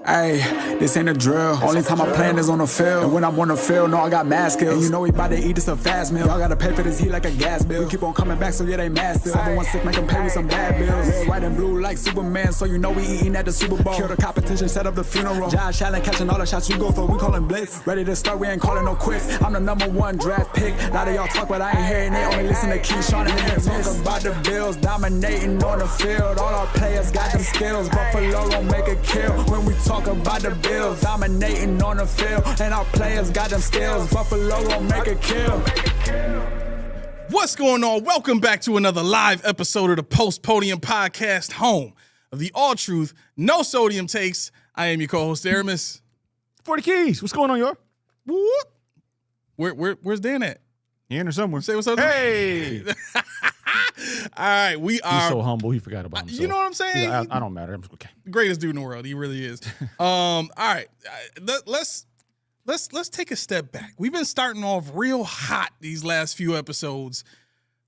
Ayy, this ain't a drill. Only time I'm playing is on the field. And when I'm on the field, no, I got mad skills. And you know we bout to eat this a fast meal. Y'all gotta pay for this heat like a gas bill. We keep on coming back, so yeah, they mad still. Everyone sick, make them pay me some bad bills. Red, white, and blue like Superman, so you know we eating at the Super Bowl. Kill the competition, set up the funeral. Josh Allen catching all the shots you go for. We callin' blitz. Ready to start, we ain't calling no quits. I'm the #1 draft pick. A lot of y'all talk, but I ain't hearing it. Only listen to Keyshawn and Hit. Talk about the Bills dominating on the field. All our players got them skills. Buffalo gon' make a kill when we talk about the Bills. Dominating on the field, and our players got them skills. Buffalo gon' make a kill. What's going on? Welcome back to another live episode of the Post Podium Podcast, home of the all truth, no sodium takes. I am your co-host, Aramis. 40 Keys. What's going on, y'all? Where's Dan at? He in there somewhere. Say what's up. Hey. All right, we are. He's so humble. He forgot about himself. You know what I'm saying? Yeah, I don't matter. I'm okay. The greatest dude in the world. He really is. All right, let's take a step back. We've been starting off real hot these last few episodes.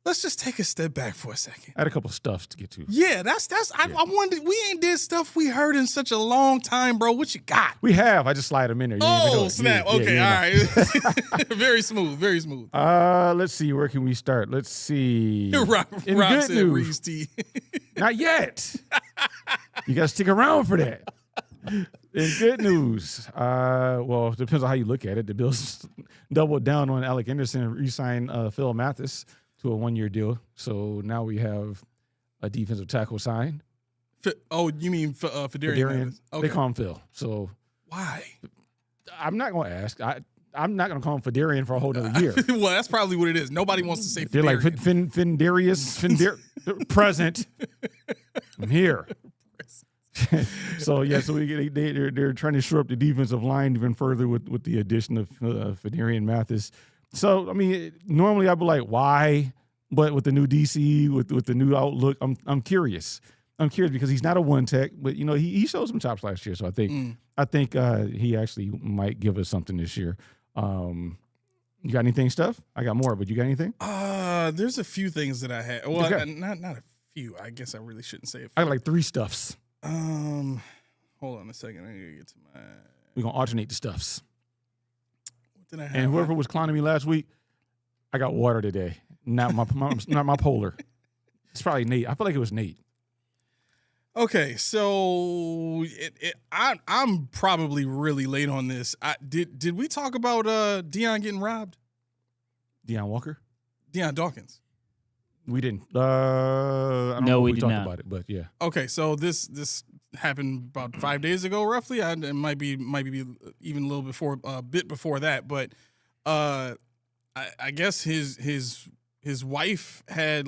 Let's just take a step back for a second. I had a couple of stuffs to get to. Yeah, I wondered, we ain't did stuff we heard in such a long time, bro. What you got? We have. I just slide them in there. Oh, snap. Yeah, okay, all right. Very smooth, very smooth. Let's see. Where can we start? Let's see. Rob good said news. Reeves tea. Not yet. You got to stick around for that. In good news, well, it depends on how you look at it. The Bills doubled down on Alec Anderson and re-signed Phil Mathis to a 1-year deal. So now we have a defensive tackle signed. Oh, you mean Fedarian? Okay. They call him Phil. So why? I'm not going to ask. I'm not going to call him Fedarian for a whole other year. Well, that's probably what it is. Nobody wants to say They're Fedarian. like Findarius, present. I'm here. So they're trying to shore up the defensive line even further with the addition of Fedarian Mathis. So I mean, normally I'd be like, why? But with the new DC, with the new outlook, I'm curious. I'm curious because he's not a one tech, but you know he showed some chops last year. So I think he actually might give us something this year. You got anything, Steph? I got more, but you got anything? There's a few things that I had. Well, okay. not a few. I guess I really shouldn't say it. I got like 3 stuffs. Hold on a second. I need to get to my. We're gonna alternate the stuffs. What did I have? And whoever was clowning me last week, I got water today. Not my polar. It's probably Nate. I feel like it was Nate. Okay, so I'm probably really late on this. Did we talk about Deion getting robbed? Deion Walker? Deion Dawkins. We didn't. I don't know if we talked about it, but yeah. Okay, so this happened about 5 days ago, roughly. It might be even a little before, a bit before that. But I guess his wife had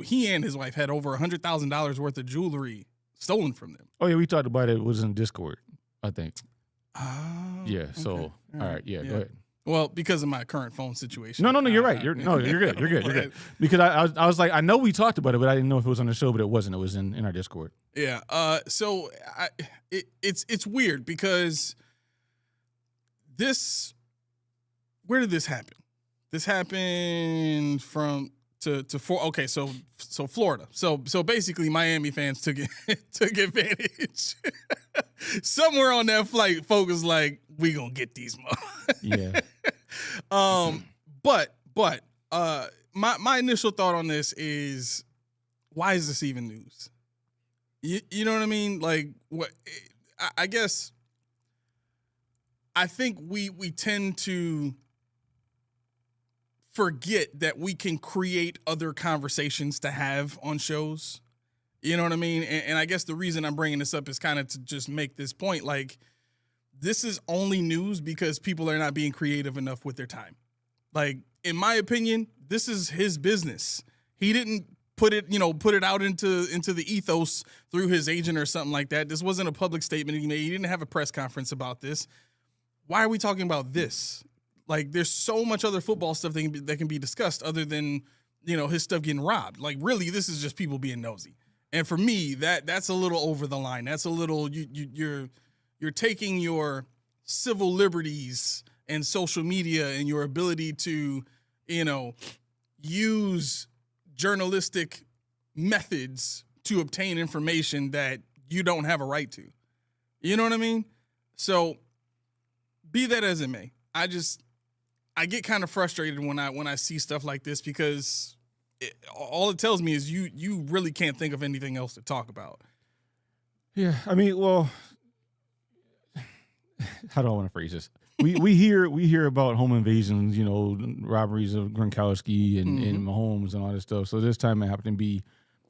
he and his wife had over $100,000 worth of jewelry stolen from them. Oh yeah, we talked about it. It was in Discord, I think. Yeah. So okay. All right. Yeah. Go ahead. Well, because of my current phone situation. No, you're right. You're good. You're good. Because I was like, I know we talked about it, but I didn't know if it was on the show, but it wasn't. It was in our Discord. Yeah. So it's weird because where did this happen? This happened okay, so Florida. So basically Miami fans took advantage. Somewhere on that flight, folks was like, we gonna get these Yeah. But my initial thought on this is, why is this even news? You know what I mean? Like, what? I guess I think we tend to forget that we can create other conversations to have on shows. You know what I mean? And I guess the reason I'm bringing this up is kind of to just make this point. Like, this is only news because people are not being creative enough with their time. Like, in my opinion, this is his business. He didn't put it out into the ethos through his agent or something like that. This wasn't a public statement he made. He didn't have a press conference about this. Why are we talking about this? Like, there's so much other football stuff that can be discussed other than, his stuff getting robbed. Like, really, this is just people being nosy. And for me, that's a little over the line. That's a little you're taking your civil liberties and social media and your ability to, use journalistic methods to obtain information that you don't have a right to. You know what I mean? So be that as it may, I get kind of frustrated when I see stuff like this because all it tells me is you really can't think of anything else to talk about. Yeah, I mean, well, how do I want to phrase this? We hear about home invasions, robberies of Gronkowski and Mahomes and all this stuff. So this time it happened to be,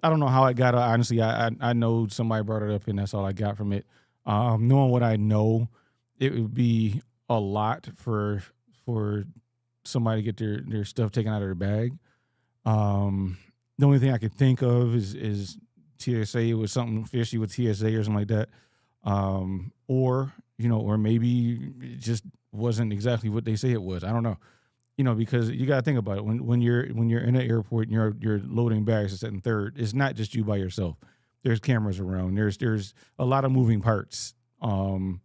I don't know how I got it. Honestly, I know somebody brought it up and that's all I got from it. Knowing what I know, it would be a lot for somebody to get their stuff taken out of their bag. The only thing I could think of is TSA was something fishy with TSA or something like that. Or maybe it just wasn't exactly what they say it was. I don't know. Because you got to think about it. When you're in an airport and you're loading bags and setting third, it's not just you by yourself. There's cameras around. There's a lot of moving parts. And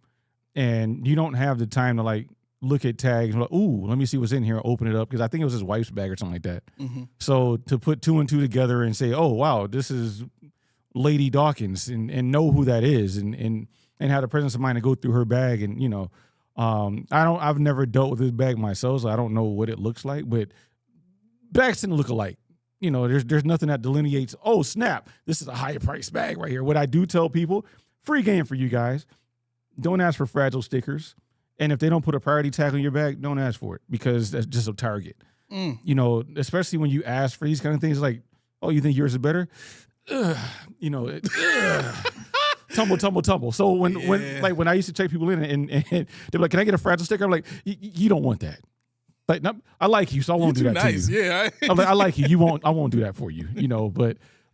you don't have the time to like look at tags and like, ooh, let me see what's in here, open it up, because I think it was his wife's bag or something like that. Mm-hmm. So to put two and two together and say, oh wow, this is Lady Dawkins, and know who that is, and have the presence of mind to go through her bag, and I've never dealt with this bag myself, so I don't know what it looks like, but bags tend to look alike. There's nothing that delineates, oh snap, this is a higher price bag right here. What I do tell people, free game for you guys, don't ask for fragile stickers. And if they don't put a priority tag on your bag, don't ask for it, because that's just a target. Especially when you ask for these kind of things, like, oh, you think yours is better? Tumble. So when I used to check people in and they're like, can I get a fragile sticker? I'm like, you don't want that. Like, I like you, so I won't do that nice. to you. Yeah. I'm like, I like you. I won't do that for you.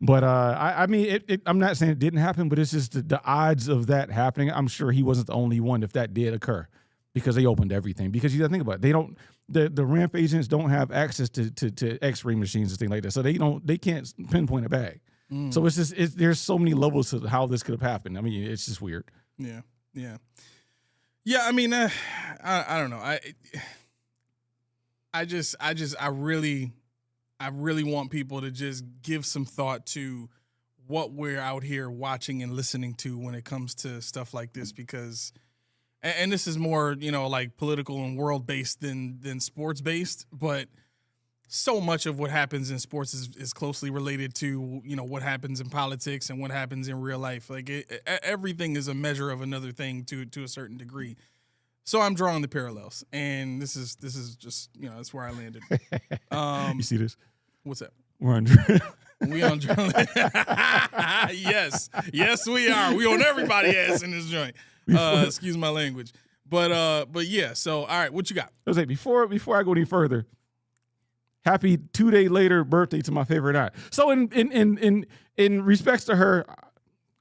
But I mean, I'm not saying it didn't happen, but it's just the odds of that happening. I'm sure he wasn't the only one if that did occur, because they opened everything. Because you got to think about it, the ramp agents don't have access to X-ray machines and things like that, so they can't pinpoint a bag. So there's so many levels to how this could have happened. I mean, it's just weird. Yeah. I mean, I don't know. I really want people to just give some thought to what we're out here watching and listening to when it comes to stuff like this, because, and this is more, like political and world based than sports based, but so much of what happens in sports is closely related to, what happens in politics and what happens in real life. Like everything is a measure of another thing to a certain degree. So I'm drawing the parallels, and this is just, that's where I landed. You see this? What's that? We're on. We on drill. Yes, we are. We on everybody ass in this joint. Excuse my language, but yeah. So all right, what you got? I was like, before I go any further, happy 2 day later birthday to my favorite aunt. So in respects to her,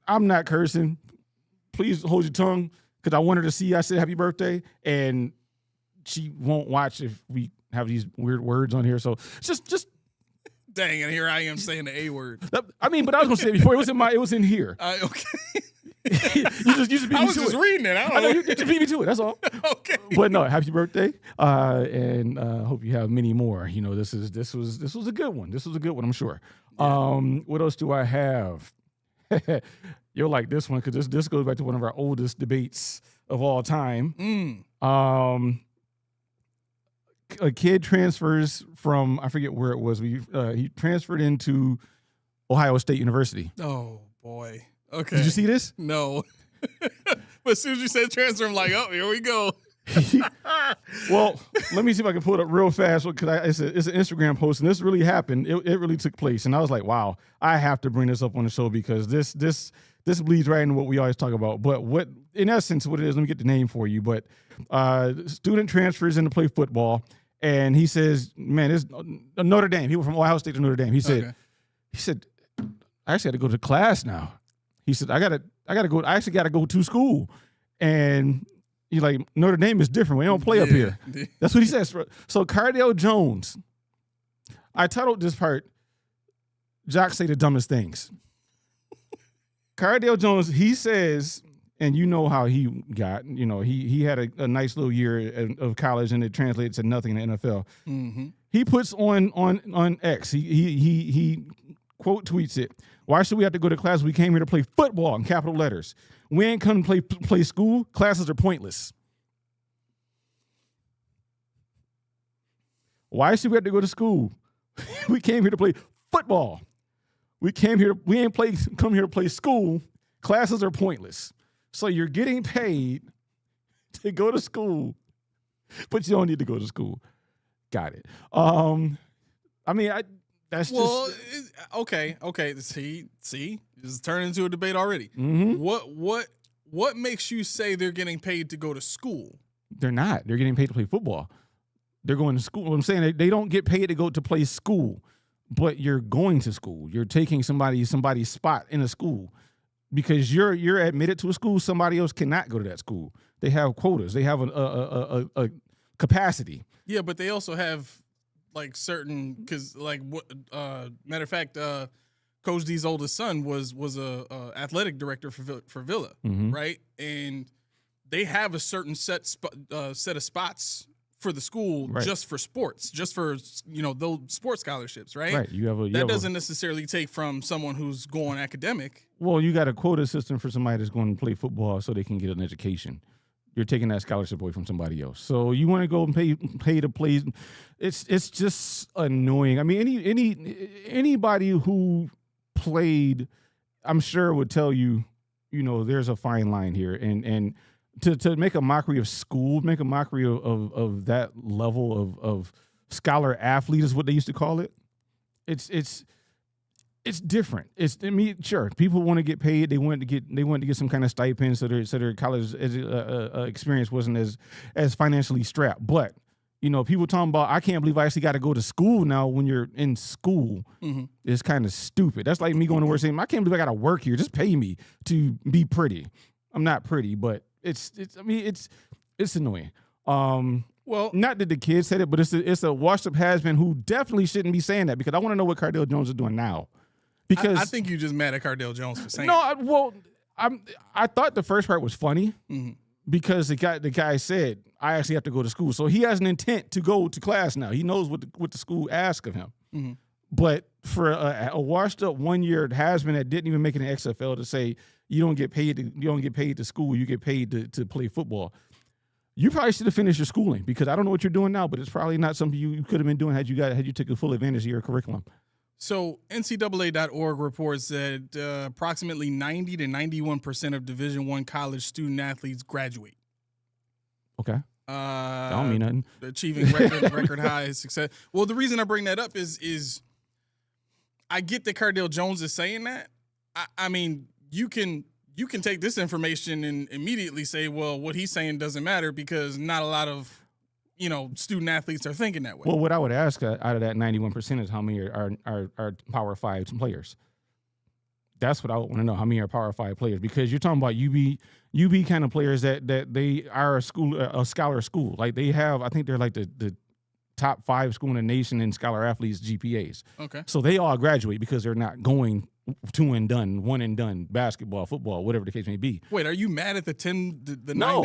I'm not cursing. Please hold your tongue, because I want her to see I said happy birthday, and she won't watch if we have these weird words on here. So just dang, and here I am saying the A word. I mean, but I was gonna say it before. It was in here. Okay. you just beat I me was to just it. reading it. I know you just beat me to it. That's all. Okay. But no, happy birthday, and hope you have many more. This was a good one. This was a good one, I'm sure. Yeah. What else do I have? You'll like this one, because this goes back to one of our oldest debates of all time. A kid transfers from, I forget where it was. He transferred into Ohio State University. Oh boy. Okay. Did you see this? No. But as soon as you said transfer, I'm like, oh, here we go. Well, let me see if I can pull it up real fast, because it's an Instagram post, and this really happened. It really took place, and I was like, wow, I have to bring this up on the show, because this bleeds right into what we always talk about. But what, in essence, what it is, let me get the name for you. But student transfers in to play football, and he says, man, it's Notre Dame. He went from Ohio State to Notre Dame. He said, I actually had to go to class now. He said, I gotta go. I actually got to go to school, and he's like, Notre Dame is different. We don't play up here. That's what he says. So Cardale Jones, I titled this part, "Jocks Say the Dumbest Things." Cardale Jones, he says, and you know how he got. He had a nice little year of college, and it translated to nothing in the NFL. Mm-hmm. He puts on X. He quote tweets it. Why should we have to go to class? We came here to play football in capital letters. We ain't come to play school. Classes are pointless. Why should we have to go to school? We came here to play football. We ain't come here to play school. Classes are pointless. So you're getting paid to go to school, but you don't need to go to school. Got it. That's just okay. See, it's turned into a debate already. Mm-hmm. What makes you say they're getting paid to go to school? They're not. They're getting paid to play football. They're going to school. I'm saying they don't get paid to go to play school, but you're going to school. You're taking somebody's spot in a school because you're admitted to a school. Somebody else cannot go to that school. They have quotas. They have a capacity. Yeah, but they also have like certain matter of fact, Coach D's oldest son was a athletic director for Villa, Mm-hmm. right? And they have a certain set of spots for the school, right, just for sports, just for those sports scholarships, right? Right. That doesn't necessarily take from someone who's going academic. Well, you got a quota system for somebody that's going to play football so they can get an education. You're taking that scholarship away from somebody else. So you want to go and pay to play. It's just annoying. I mean, anybody who played, I'm sure would tell you, there's a fine line here. And to make a mockery of school, make a mockery of that level of scholar athlete is what they used to call it. It's different. Sure, people want to get paid. They want to get some kind of stipend, so their college experience wasn't as financially strapped. But people talking about, I can't believe I actually got to go to school now. When you're in school, mm-hmm, it's kind of stupid. That's like me going to work saying, I can't believe I got to work here. Just pay me to be pretty. I'm not pretty, but it's annoying. Well, not that the kid said it, but it's a washed up has-been who definitely shouldn't be saying that, because I want to know what Cardale Jones is doing now. Because I think you're just mad at Cardale Jones for saying I thought the first part was funny, mm-hmm, because the guy said, I actually have to go to school. So he has an intent to go to class now. He knows what the school asks of him. mm-hmm. But for a washed up 1 year has-been that didn't even make it in the XFL to say you don't get paid to school, you get paid to play football. You probably should have finished your schooling, because I don't know what you're doing now, but it's probably not something you could have been doing had you taken full advantage of your curriculum. So NCAA.org reports that approximately 90 to 91% of Division I college student athletes graduate. Okay. I don't mean nothing. Achieving record high success. Well, the reason I bring that up is I get that Cardale Jones is saying that. I mean, you can take this information and immediately say, well, what he's saying doesn't matter, because not a lot of student athletes are thinking that way. Well, what I would ask out of that 91% is how many are Power 5 players. That's what I want to know. How many are Power 5 players? Because you're talking about UB kind of players that they are a scholar school. Like they have, I think they're like the top 5 school in the nation in scholar athletes GPAs. Okay. So they all graduate because they're not going 2 and done, 1 and done, basketball, football, whatever the case may be. Wait, are you mad at the 9 to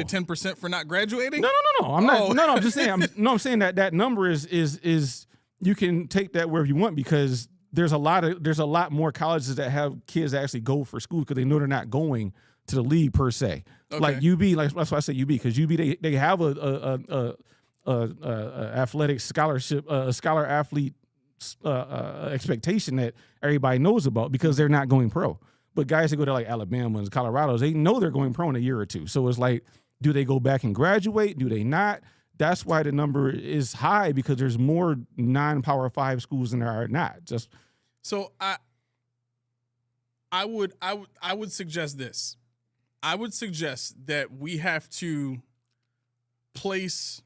10% for not graduating? No. I'm not. No, I'm just saying. I'm saying that number is you can take that wherever you want, because there's a lot more colleges that have kids that actually go for school because they know they're not going to the league per se. Okay. Like UB, like that's why I say UB, because UB they have a athletic scholarship, a scholar athlete expectation that everybody knows about, because they're not going pro. But guys that go to like Alabama and Colorado, they know they're going pro in a year or two. So it's like, do they go back and graduate? Do they not? That's why the number is high, because there's more non-Power 5 schools than there are not. Just so I would suggest this. I would suggest that we have to place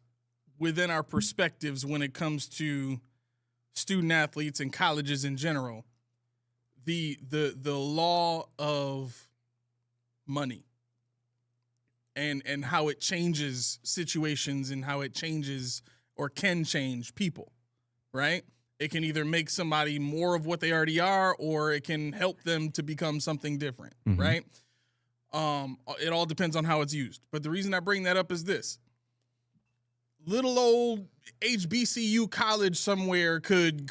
within our perspectives when it comes to student athletes and colleges in general, the law of money and how it changes situations and how it changes or can change people, right? It can either make somebody more of what they already are, or it can help them to become something different, mm-hmm. right? It all depends on how it's used. But the reason I bring that up is this. little old HBCU college somewhere could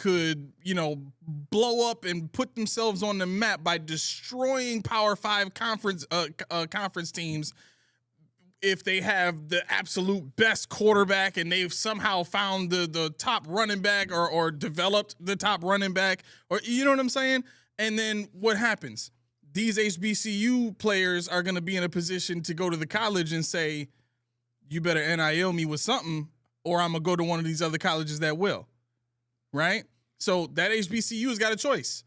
blow up and put themselves on the map by destroying Power 5 conference teams if they have the absolute best quarterback and they've somehow found the top running back or developed the top running back, or you know what I'm saying? And then what happens? These HBCU players are going to be in a position to go to the college and say, you better NIL me with something, or I'm going to go to one of these other colleges that will, right? So that HBCU has got a choice.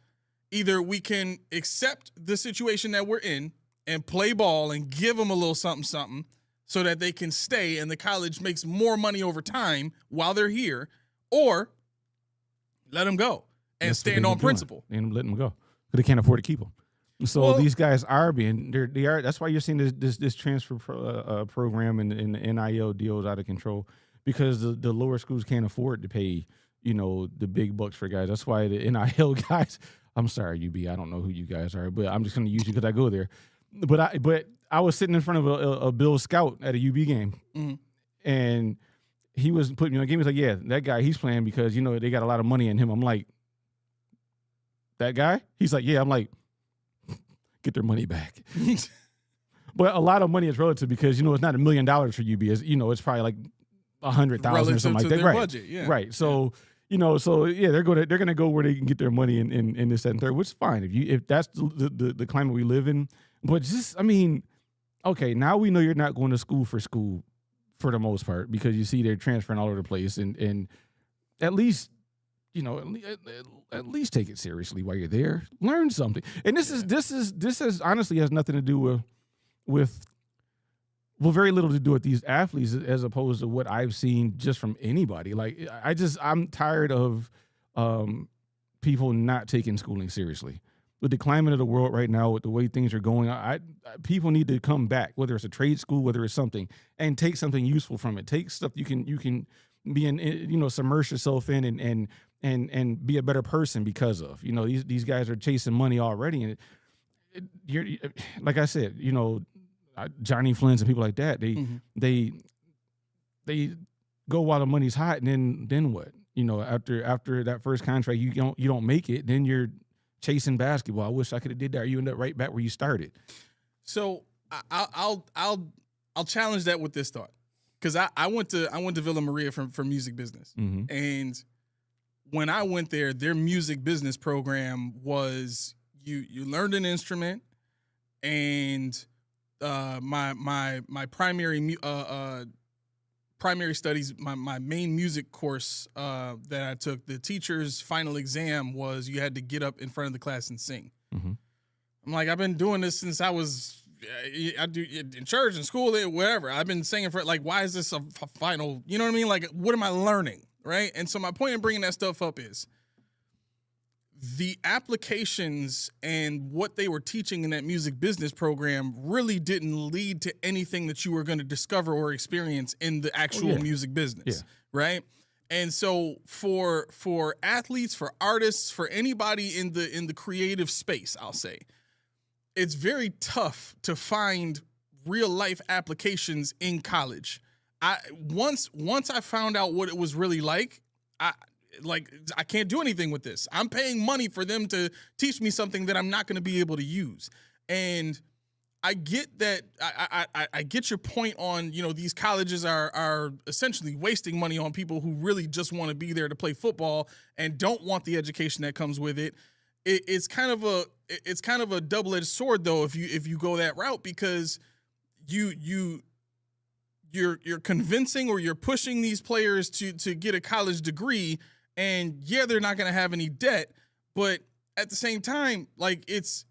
Either we can accept the situation that we're in and play ball and give them a little something so that they can stay and the college makes more money over time while they're here, or let them go and stand on principle. And let them go. But they can't afford to keep them. So these guys are being they are. That's why you're seeing this transfer program and the NIL deals out of control, because the lower schools can't afford to pay the big bucks for guys. That's why the NIL guys. I'm sorry, UB. I don't know who you guys are, but I'm just going to use you because I go there. But I was sitting in front of a Bill Scout at a UB game, and he was putting me on the game. He was like, "Yeah, that guy, he's playing because they got a lot of money in him." I'm like, "That guy?" He's like, "Yeah." I'm like, get their money back. But a lot of money is relative because, it's not $1 million for UB. It's probably like 100,000 or something like that. Their budget, yeah. Right. So, they're going to go where they can get their money in this, that, and third, which is fine. If that's the climate we live in. But okay, now we know you're not going to school for the most part, because you see they're transferring all over the place, and at least, at least take it seriously while you're there. Learn something. And this is honestly has nothing to do with very little to do with these athletes, as opposed to what I've seen just from anybody. Like I'm tired of people not taking schooling seriously. With the climate of the world right now, with the way things are going, people need to come back, whether it's a trade school, whether it's something, and take something useful from it. Take stuff you can be in, submerge yourself in and be a better person because of. These guys are chasing money already, and you're like I said, Johnny Flynn's and people like that. They go while the money's hot, and then what? After that first contract, you don't make it, then you're chasing basketball. I wish I could have did that. You end up right back where you started. So I'll challenge that with this thought, because I went to Villa Maria for music business, and when I went there, their music business program was you learned an instrument, and my primary studies, my main music course that I took, the teacher's final exam was you had to get up in front of the class and sing. I'm like, I've been doing this since I do in church and school, wherever. I've been singing for, like, why is this a final? You know what I mean? Like, what am I learning? Right. And so my point in bringing that stuff up is the applications and what they were teaching in that music business program really didn't lead to anything that you were going to discover or experience in the actual music business. Right. And so for athletes, for artists, for anybody in the creative space, I'll say, it's very tough to find real life applications in college. Once I found out what it was really like, I can't do anything with this. I'm paying money for them to teach me something that I'm not going to be able to use. And I get that. I get your point on, these colleges are essentially wasting money on people who really just want to be there to play football and don't want the education that comes with it. It's kind of a double-edged sword, though, if you go that route, because you're convincing or you're pushing these players to get a college degree, and they're not going to have any debt, but at the same time, like, it's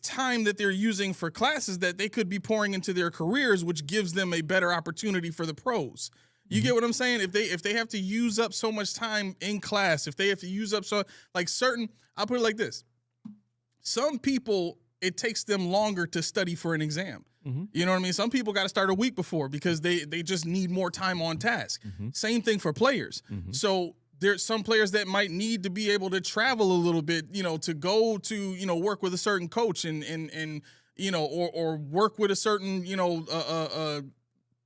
time that they're using for classes that they could be pouring into their careers, which gives them a better opportunity for the pros. You get what I'm saying? If they have to use up so much time in class, if they have to use up I'll put it like this. Some people, it takes them longer to study for an exam. You know what I mean? Some people got to start a week before because they just need more time on task. Same thing for players. So there's some players that might need to be able to travel a little bit, to go to, work with a certain coach and or work with a certain,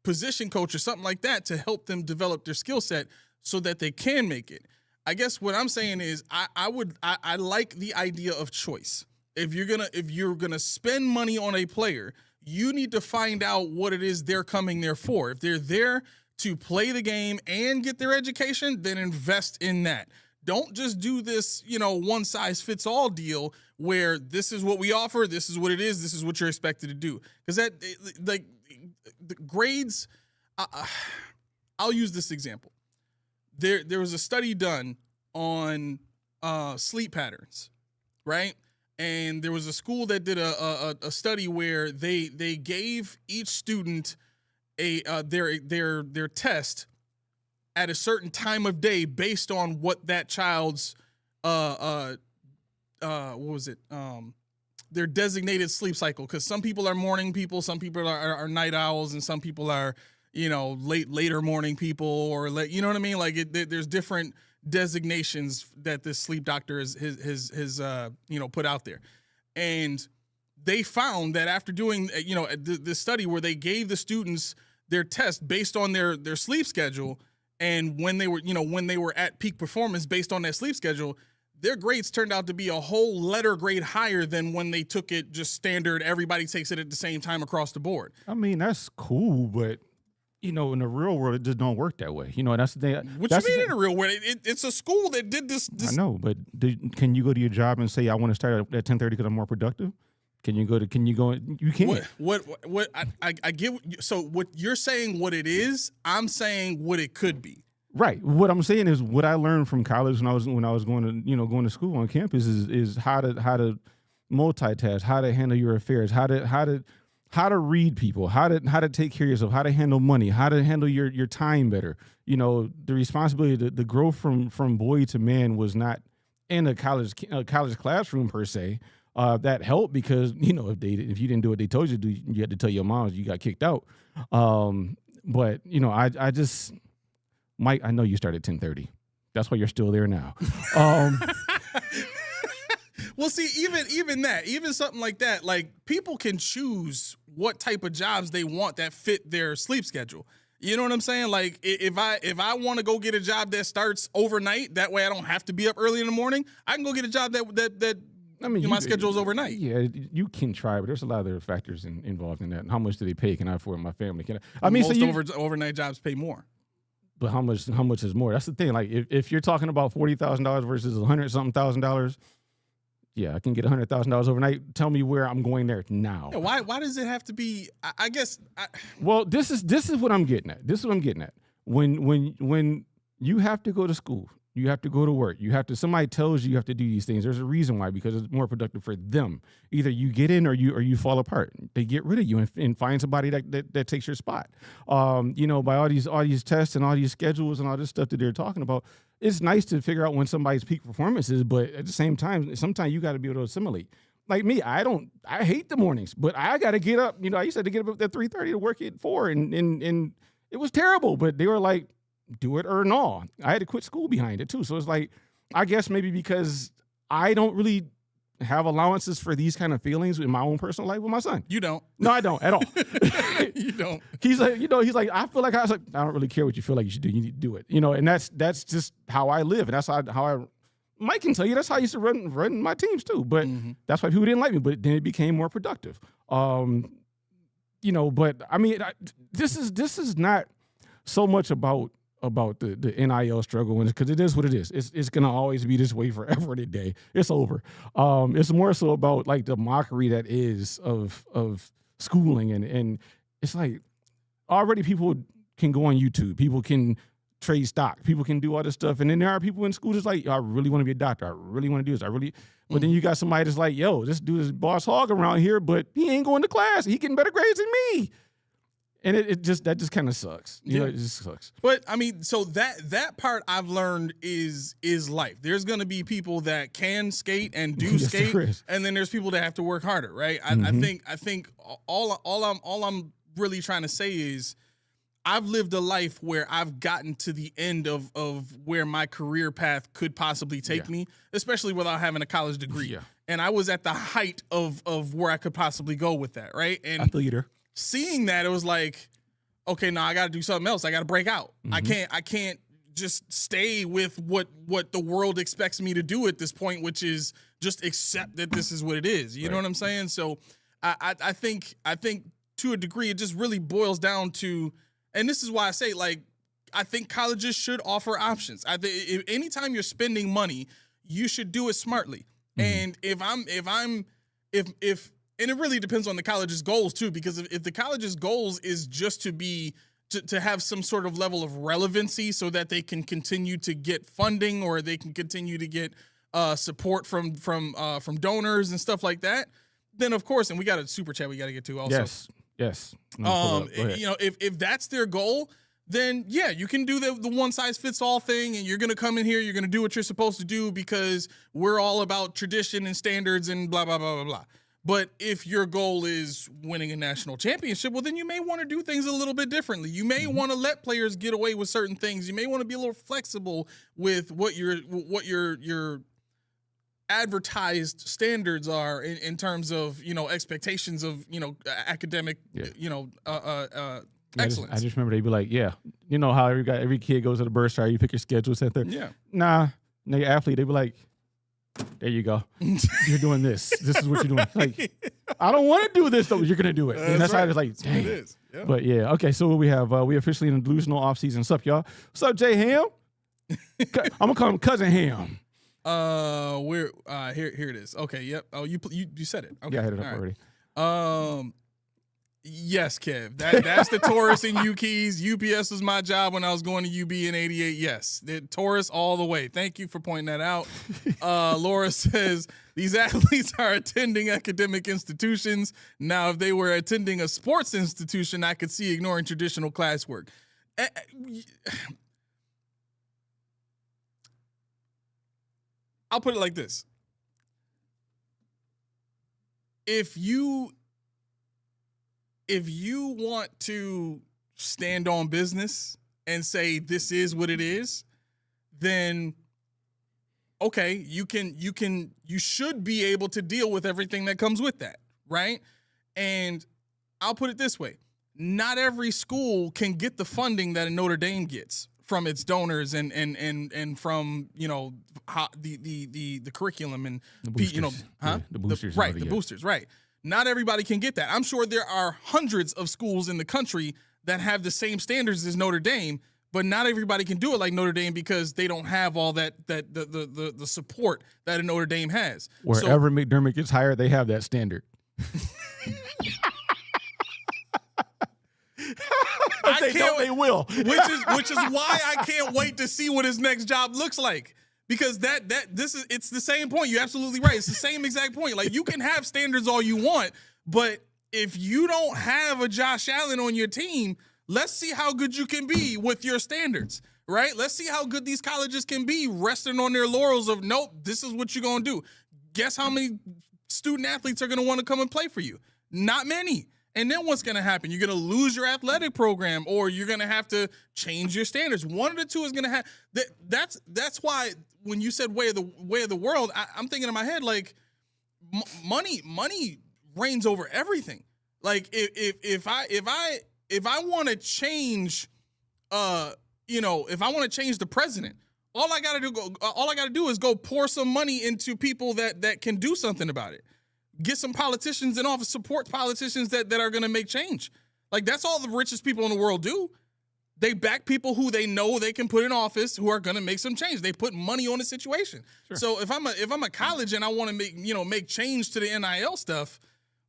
position coach or something like that to help them develop their skill set so that they can make it. I guess what I'm saying is I like the idea of choice. If you're gonna spend money on a player, you need to find out what it is they're coming there for. If they're there to play the game and get their education, then invest in that. Don't just do this, one size fits all deal where this is what we offer, this is what it is, this is what you're expected to do. Because the grades, I'll use this example. There was a study done on sleep patterns, right? And there was a school that did a study where they gave each student their test at a certain time of day based on what that child's their designated sleep cycle. Because some people are morning people, some people are night owls, and some people are later morning people, or you know what I mean? Like there's different designations that this sleep doctor has put out there. And they found that after doing this study where they gave the students their test based on their sleep schedule, and when they were at peak performance based on that sleep schedule, their grades turned out to be a whole letter grade higher than when they took it just standard, everybody takes it at the same time across the board. I mean, that's cool, but in the real world, it just don't work that way. That's the thing. What you mean in the real world? It's a school that did this. I know, but can you go to your job and say, I want to start at 10:30 because I'm more productive? Can you go? You can't. What I get. So what you're saying, what it is, I'm saying what it could be. Right. What I'm saying is what I learned from college when I was going to school on campus is how to multitask, how to handle your affairs, how to read people, how to take care of yourself, how to handle money, how to handle your time better. The responsibility to grow from boy to man was not in a college classroom per se. That helped because if you didn't do what they told you to do, you had to tell your mom you got kicked out. But I just, Mike, I know you started at 10:30. That's why you're still there now. Well, see, even something like that, like people can choose what type of jobs they want that fit their sleep schedule. You know what I'm saying? Like if I want to go get a job that starts overnight, that way I don't have to be up early in the morning. I can go get a job that my schedule is overnight. Yeah, you can try, but there's a lot of other factors involved in that. And how much do they pay? Can I afford my family? Most overnight jobs pay more. But how much is more? That's the thing. Like if you're talking about $40,000 versus $100,000, yeah, I can get $100,000 overnight. Tell me where I'm going there now. Yeah, why does it have to be? I guess. Well, this is what I'm getting at. This is what I'm getting at. When you have to go to school, you have to go to work. Somebody tells you have to do these things. There's a reason why, because it's more productive for them. Either you get in or you fall apart. They get rid of you and find somebody that takes your spot. By all these tests and all these schedules and all this stuff that they're talking about, it's nice to figure out when somebody's peak performance is, but at the same time, sometimes you got to be able to assimilate. Like me, I hate the mornings, but I got to get up. I used to get up at 3:30 to work at 4, and it was terrible. But they were like, do it or no. I had to quit school behind it too. So it's like, I guess maybe because I don't really have allowances for these kind of feelings in my own personal life with my son. You don't? No, I don't at all. You don't. He's like, I feel like I don't really care what you feel like you should do. You need to do it. And that's just how I live. And that's how I Mike can tell you that's how I used to run my teams too. But that's why people didn't like me. But then it became more productive. But I mean, this is not so much about the NIL struggle, because it is what it is. It's gonna always be this way forever today. It's over. It's more so about like the mockery that is of schooling, and it's like already people can go on YouTube, people can trade stock, people can do all this stuff, and then there are people in school just like, I really want to be a doctor, I really want to do this, but then you got somebody that's like, yo, this dude is boss hog around here, but he ain't going to class, he getting better grades than me. And that just kind of sucks. It just sucks. But I mean, so that part I've learned is life. There's going to be people that can skate and do skate, and then there's people that have to work harder, right? I think all I'm really trying to say is I've lived a life where I've gotten to the end of where my career path could possibly take me, especially without having a college degree. Yeah. And I was at the height of where I could possibly go with that, right? And I feel you there. Seeing that, it was like, okay, now I got to do something else. I got to break out. I can't just stay with what the world expects me to do at this point, which is just accept that this is what it is. You know what I'm saying? So I think to a degree, it just really boils down to, and this is why I say, like, I think colleges should offer options. I think anytime you're spending money, you should do it smartly. And if and it really depends on the college's goals too, because if the college's goals is just to have some sort of level of relevancy so that they can continue to get funding or they can continue to get support from donors and stuff like that, then of course, and we got a super chat we got to get to also. Yes. If that's their goal, then yeah, you can do the one size fits all thing, and you're gonna come in here, you're gonna do what you're supposed to do because we're all about tradition and standards and blah blah blah blah blah. But if your goal is winning a national championship, well, then you may want to do things a little bit differently. You may want to let players get away with certain things. You may want to be a little flexible with what your advertised standards are in terms of, expectations of, academic, excellence. I just remember they'd be like, yeah, you know how every kid goes to the bursar, you pick your schedule, sit there. Yeah. Nah, the athlete, they'd be like, there you go. You're doing this. This is what you're doing. Like, I don't want to do this, though. You're going to do it. And that's how it's like, dang. It is. Yeah. But yeah, okay, so what we have, we officially in a delusional offseason. What's up, y'all? What's up, Jay Ham? I'm going to call him Cousin Ham. We're here it is. Okay, yep. Oh, you said it. Okay. Yeah, I had it up already. Yes, Kev. That's the Taurus and U-Keys. UPS was my job when I was going to UB in 88. Yes, the Taurus all the way. Thank you for pointing that out. Laura says, these athletes are attending academic institutions. Now, if they were attending a sports institution, I could see ignoring traditional classwork. I'll put it like this. If you want to stand on business and say this is what it is, then okay, you should be able to deal with everything that comes with that, right? And I'll put it this way. Not every school can get the funding that a Notre Dame gets from its donors and from, the curriculum and the boosters. The boosters. The boosters, right. Not everybody can get that. I'm sure there are hundreds of schools in the country that have the same standards as Notre Dame, but not everybody can do it like Notre Dame because they don't have all the support that a Notre Dame has. Wherever McDermott gets hired, they have that standard. They will. Which is why I can't wait to see what his next job looks like. Because it's the same point. You're absolutely right. It's the same exact point. Like, you can have standards all you want, but if you don't have a Josh Allen on your team, let's see how good you can be with your standards, right? Let's see how good these colleges can be resting on their laurels of, nope, this is what you're going to do. Guess how many student athletes are going to want to come and play for you? Not many. And then what's going to happen? You're going to lose your athletic program, or you're going to have to change your standards. One of the two is going to have that's why when you said way of the world, I'm thinking in my head, like, money reigns over everything. Like, if I want to change, if I want to change the president, all I got to do is go pour some money into people that can do something about it. Get some politicians in office, support politicians that are going to make change. Like, that's all the richest people in the world do. They back people who they know they can put in office who are going to make some change. They put money on the situation. Sure. So if I'm a college and I want to make change to the NIL stuff,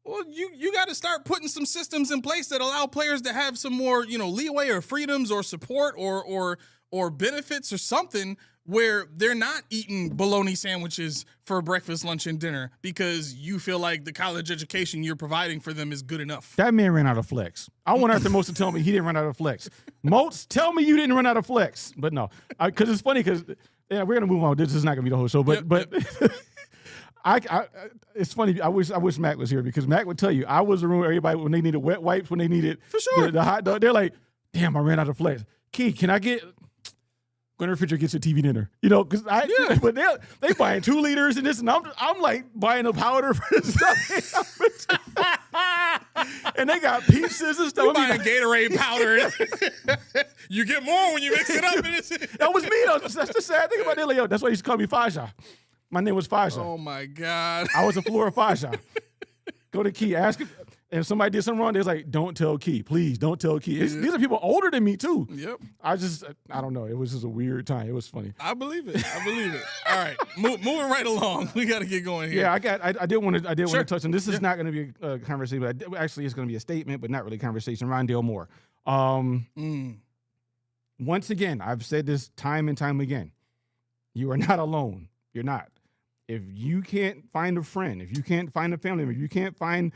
well, you got to start putting some systems in place that allow players to have some more, leeway or freedoms or support or benefits or something, where they're not eating bologna sandwiches for breakfast, lunch, and dinner because you feel like the college education you're providing for them is good enough. That man ran out of flex. I want Arthur Moats to tell me he didn't run out of flex. Moats, tell me you didn't run out of flex. But no, because it's funny because we're going to move on. This is not going to be the whole show. But it's funny. I wish Mac was here because Mac would tell you I was around everybody when they needed wet wipes, when they needed for sure the hot dog. They're like, damn, I ran out of flex. Key, can I get... When the refrigerator gets a TV dinner, because but they buying 2 liters and this, and I'm like buying a powder for this stuff. And they got pizzas and stuff. You buying Gatorade powder. You get more when you mix it up. That was me, though. That's the sad thing about it. Yo, that's why he used to call me Faja. My name was Faja. Oh, my God. I was a Florida Faja. Go to Key, ask him. And if somebody did something wrong, they was like, don't tell Key. Please, don't tell Key. These are people older than me, too. Yep. I don't know. It was just a weird time. It was funny. I believe it. All right. Moving right along. We got to get going here. Yeah, I did want to touch on this. Is Yeah. not going to be a conversation, but actually it's going to be a statement, but not really a conversation. Rondale Moore. Once again, I've said this time and time again. You are not alone. You're not. If you can't find a friend, if you can't find a family member, if you can't find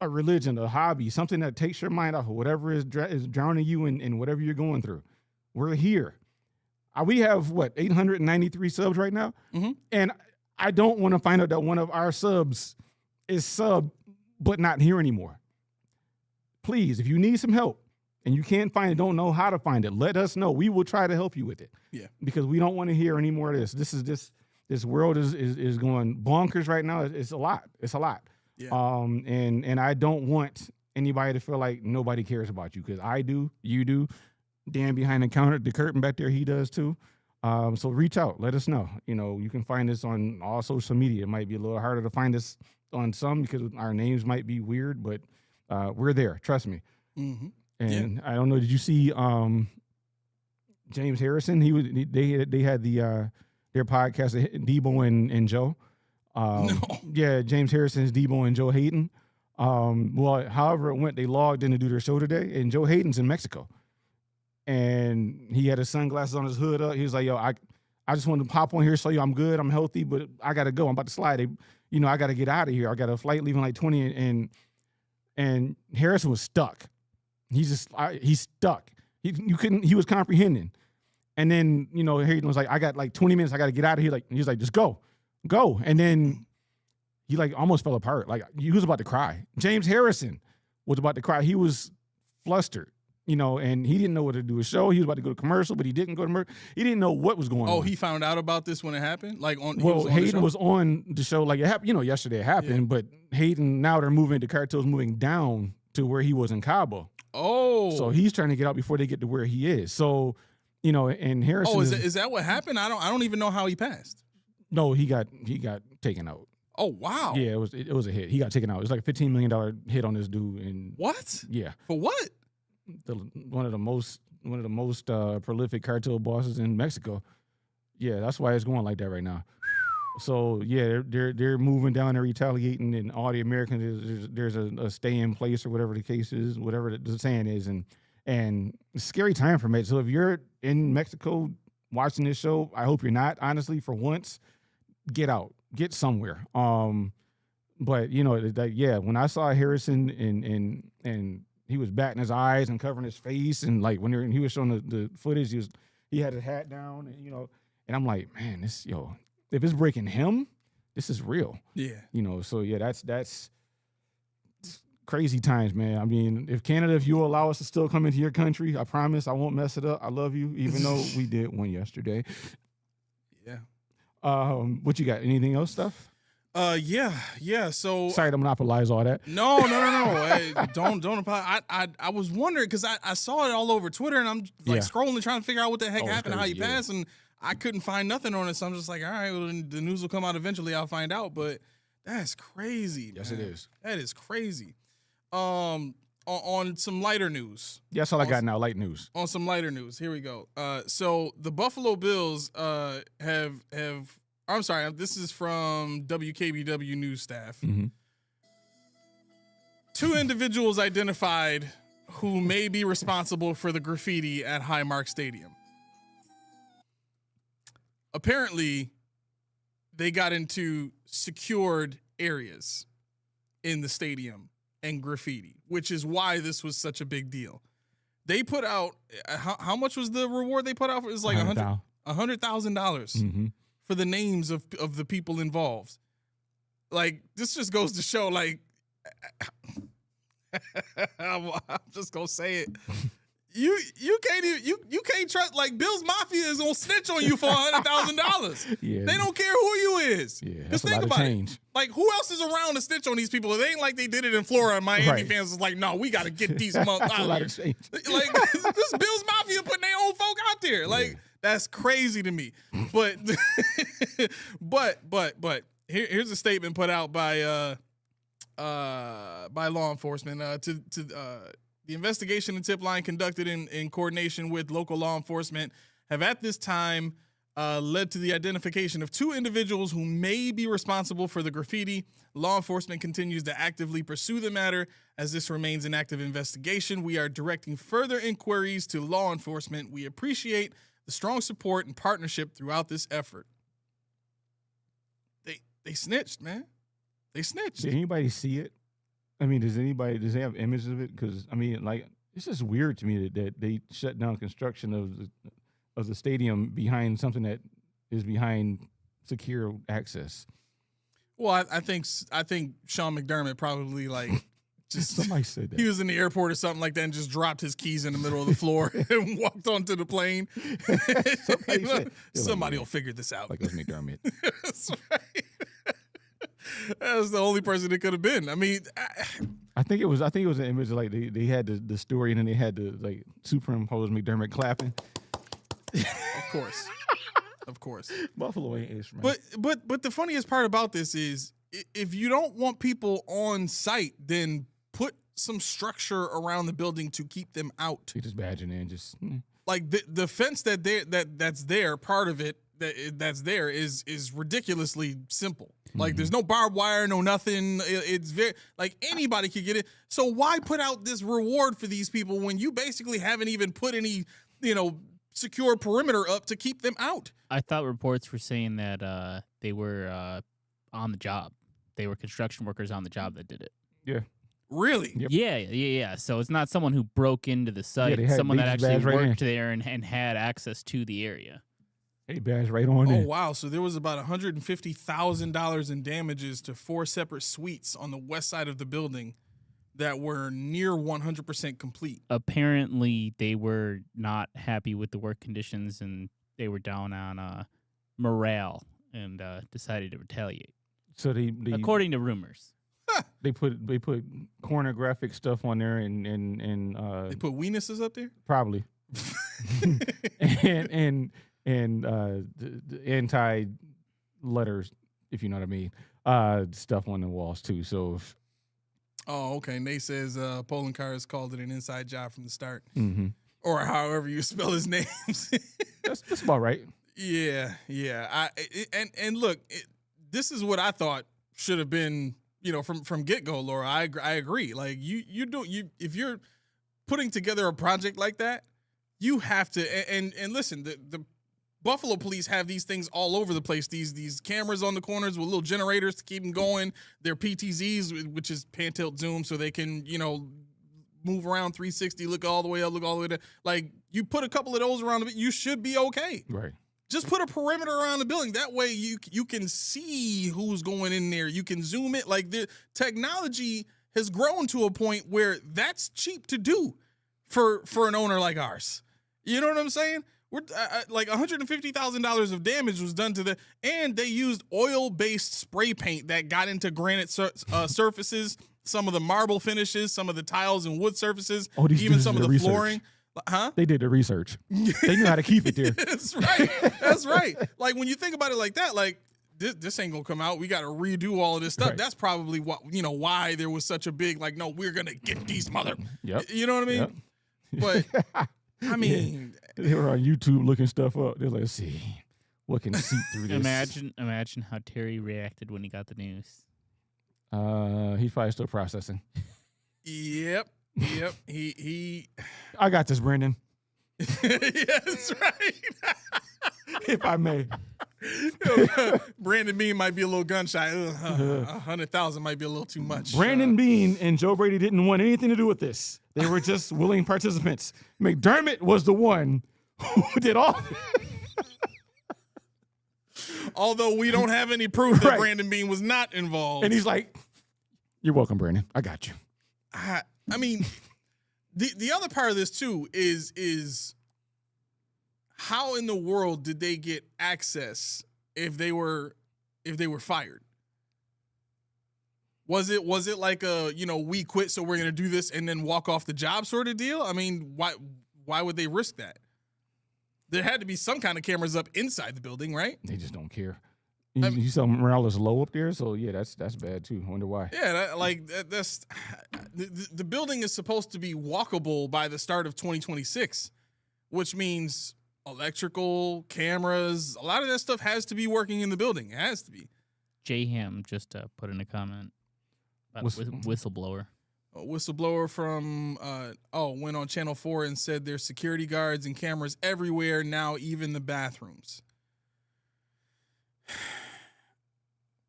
a religion, a hobby, something that takes your mind off of whatever is drowning you in whatever you're going through, we're here. We have, 893 subs right now? Mm-hmm. And I don't want to find out that one of our subs is sub, but not here anymore. Please, if you need some help and you can't find it, don't know how to find it, let us know. We will try to help you with it. Yeah. Because we don't want to hear any more of this. This world is going bonkers right now. It's a lot. It's a lot. Yeah. And I don't want anybody to feel like nobody cares about you, because I do, you do. Dan behind the counter, the curtain back there, he does too. So reach out, let us know. You can find us on all social media. It might be a little harder to find us on some because our names might be weird, but we're there. Trust me. Mm-hmm. And I don't know. Did you see James Harrison? They had their podcast, Debo and Joe. No. Yeah, James Harrison's Debo and Joe Hayden. Well, however it went, they logged in to do their show today, and Joe Hayden's in Mexico. And he had his sunglasses on, his hood up. He was like, yo, I just wanted to pop on here, show you I'm good, I'm healthy, but I got to go. I'm about to slide. I got to get out of here. I got a flight leaving like 20, and Harrison was stuck. He's stuck. He was comprehending. And then, Hayden was like, I got like 20 minutes. I got to get out of here. He's like, just go. And then he like almost fell apart. Like he was about to cry. James Harrison was about to cry. He was flustered, and he didn't know what to do a show. He was about to go to commercial, but he didn't go to commercial. He didn't know what was going on. Oh, he found out about this when it happened? Hayden was on the show. Like it happened, yesterday it happened, yeah. But Hayden, now they're moving, the cartel's moving down to where he was in Cabo. Oh. So he's trying to get out before they get to where he is. So, and Harrison. Oh, is that what happened? I don't even know how he passed. No, he got taken out. Oh, wow. Yeah, it was a hit. He got taken out. It was like a $15 million hit on this dude. And what? Yeah. For what? One of the most prolific cartel bosses in Mexico. Yeah, that's why it's going like that right now. So yeah, they're moving down, they're retaliating, and all the Americans, there's a stay in place or whatever the case is, whatever the saying is, and it's a scary time for Mexico. So if you're in Mexico watching this show, I hope you're not. Honestly, for once, get out, get somewhere. But when I saw Harrison and he was batting his eyes and covering his face, and like when he was showing the footage, he had his hat down, and I'm like, man, if it's breaking him, this is real. Yeah. So yeah, that's crazy times, man. I mean, if you allow us to still come into your country, I promise I won't mess it up. I love you, even though we did one yesterday. Yeah. What you got? Anything else stuff? Yeah. So sorry to monopolize all that. No. Hey, don't apologize. I was wondering because I saw it all over Twitter, and I'm like scrolling trying to figure out what the heck happened, how he passed, and I couldn't find nothing on it. So I'm just like, all right, well, the news will come out eventually. I'll find out. But that's crazy. Yes, man. it is. That is crazy. On some lighter news. That's all I got now. Light news. On some lighter news. Here we go. So the Buffalo Bills have. I'm sorry. This is from WKBW news staff. Mm-hmm. 2 individuals identified who may be responsible for the graffiti at Highmark Stadium. Apparently, they got into secured areas in the stadium and graffiti, which is why this was such a big deal. They put out, how much was the reward they put out? It was like $100,000 mm-hmm. for the names of the people involved. Like, this just goes to show, like, I'm just going to say it. You can't even you can't trust, like, Bill's Mafia is gonna snitch on you for $100,000. Yeah. They don't care who you is. Yeah, Just that's a think lot of about change. it. Like, who else is around to snitch on these people? It ain't like they did it in Florida. And Miami Right. fans was like, no, we got to get these motherfuckers. That's a lot of change. Like, this Bill's Mafia putting their own folk out there. Like, that's crazy to me. But but here's a statement put out by law enforcement the investigation and tip line conducted in coordination with local law enforcement have at this time led to the identification of 2 individuals who may be responsible for the graffiti. Law enforcement continues to actively pursue the matter as this remains an active investigation. We are directing further inquiries to law enforcement. We appreciate the strong support and partnership throughout this effort. They snitched, man. They snitched. Did anybody see it? I mean, does they have images of it? Because, I mean, like, it's just weird to me that they shut down construction of the stadium behind something that is behind secure access. Well, I think Sean McDermott probably, like, just Somebody said that. he was in the airport or something like that and just dropped his keys in the middle of the floor and walked onto the plane. Somebody will figure this out. Like it was McDermott. That's right. That's the only person it could have been. I mean, I think it was an image like they had the story and then they had to like superimpose McDermott clapping. of course. Buffalo ain't ish, man. But the funniest part about this is if you don't want people on site, then put some structure around the building to keep them out. You just badging in, just Like the fence that's there, part of it that's there is ridiculously simple. Like there's no barbed wire, no nothing. It's very like anybody could get it. So why put out this reward for these people when you basically haven't even put any, secure perimeter up to keep them out? I thought reports were saying that they were on the job. They were construction workers on the job that did it. yeah. Really? Yep. Yeah. So it's not someone who broke into the site. they It's had someone that these actually badge right worked there and had access to the area. Hey, badge right on Oh there. wow! So there was about $150,000 in damages to 4 separate suites on the west side of the building that were near 100% complete. Apparently, they were not happy with the work conditions and they were down on morale and decided to retaliate. So they According to rumors. they put pornographic stuff on there and They put weenuses up there. probably and the anti letters, if you know what I mean, stuff on the walls too. So Oh, okay. Nate says Poland Cars called it an inside job from the start, mhm. or however you spell his names. that's about right. Yeah. And look, this is what I thought should have been, from get go, Laura. I agree. Like if you're putting together a project like that, you have to. And listen, the Buffalo police have these things all over the place. These cameras on the corners with little generators to keep them going. Their PTZs, which is pan tilt zoom, so they can move around 360, look all the way up, look all the way down. Like you put a couple of those around it, you should be okay. Right. Just put a perimeter around the building. That way you can see who's going in there. You can zoom it. Like the technology has grown to a point where that's cheap to do for an owner like ours. You know what I'm saying? We're like $150,000 of damage was done to and they used oil-based spray paint that got into granite surfaces, some of the marble finishes, some of the tiles and wood surfaces, even some of the flooring. Huh? They did the research. They knew how to keep it there. That's right. That's right. Like when you think about it like that, like this ain't gonna come out. We got to redo all of this stuff. Right. That's probably what why there was such a big like, no, we're gonna get these mother. Yep. You know what I mean? Yep. But I mean, they were on YouTube looking stuff up. They're like, let's see what can seep through this. Imagine how Terry reacted when he got the news. He's probably still processing. Yep. He. I got this, Brandon. Yeah, that's right. If I may. Brandon Bean might be a little gun shy. 100,000 might be a little too much. Brandon Bean and Joe Brady didn't want anything to do with this. They were just willing participants. McDermott was the one who did all. Although we don't have any proof that Right. Brandon Bean was not involved. And he's like, "You're welcome, Brandon. I got you." I mean, The other part of this too is how in the world did they get access if they were fired? Was it like a, we quit, so we're going to do this and then walk off the job sort of deal? I mean, why would they risk that? There had to be some kind of cameras up inside the building, right? They just don't care. You saw morale is low up there, so yeah, that's bad too. I wonder why. Yeah, that's the building is supposed to be walkable by the start of 2026, which means electrical, cameras, a lot of that stuff has to be working in the building. It has to be. J-Ham just put in a comment about whistleblower. A whistleblower from went on Channel 4 and said there's security guards and cameras everywhere now, even the bathrooms.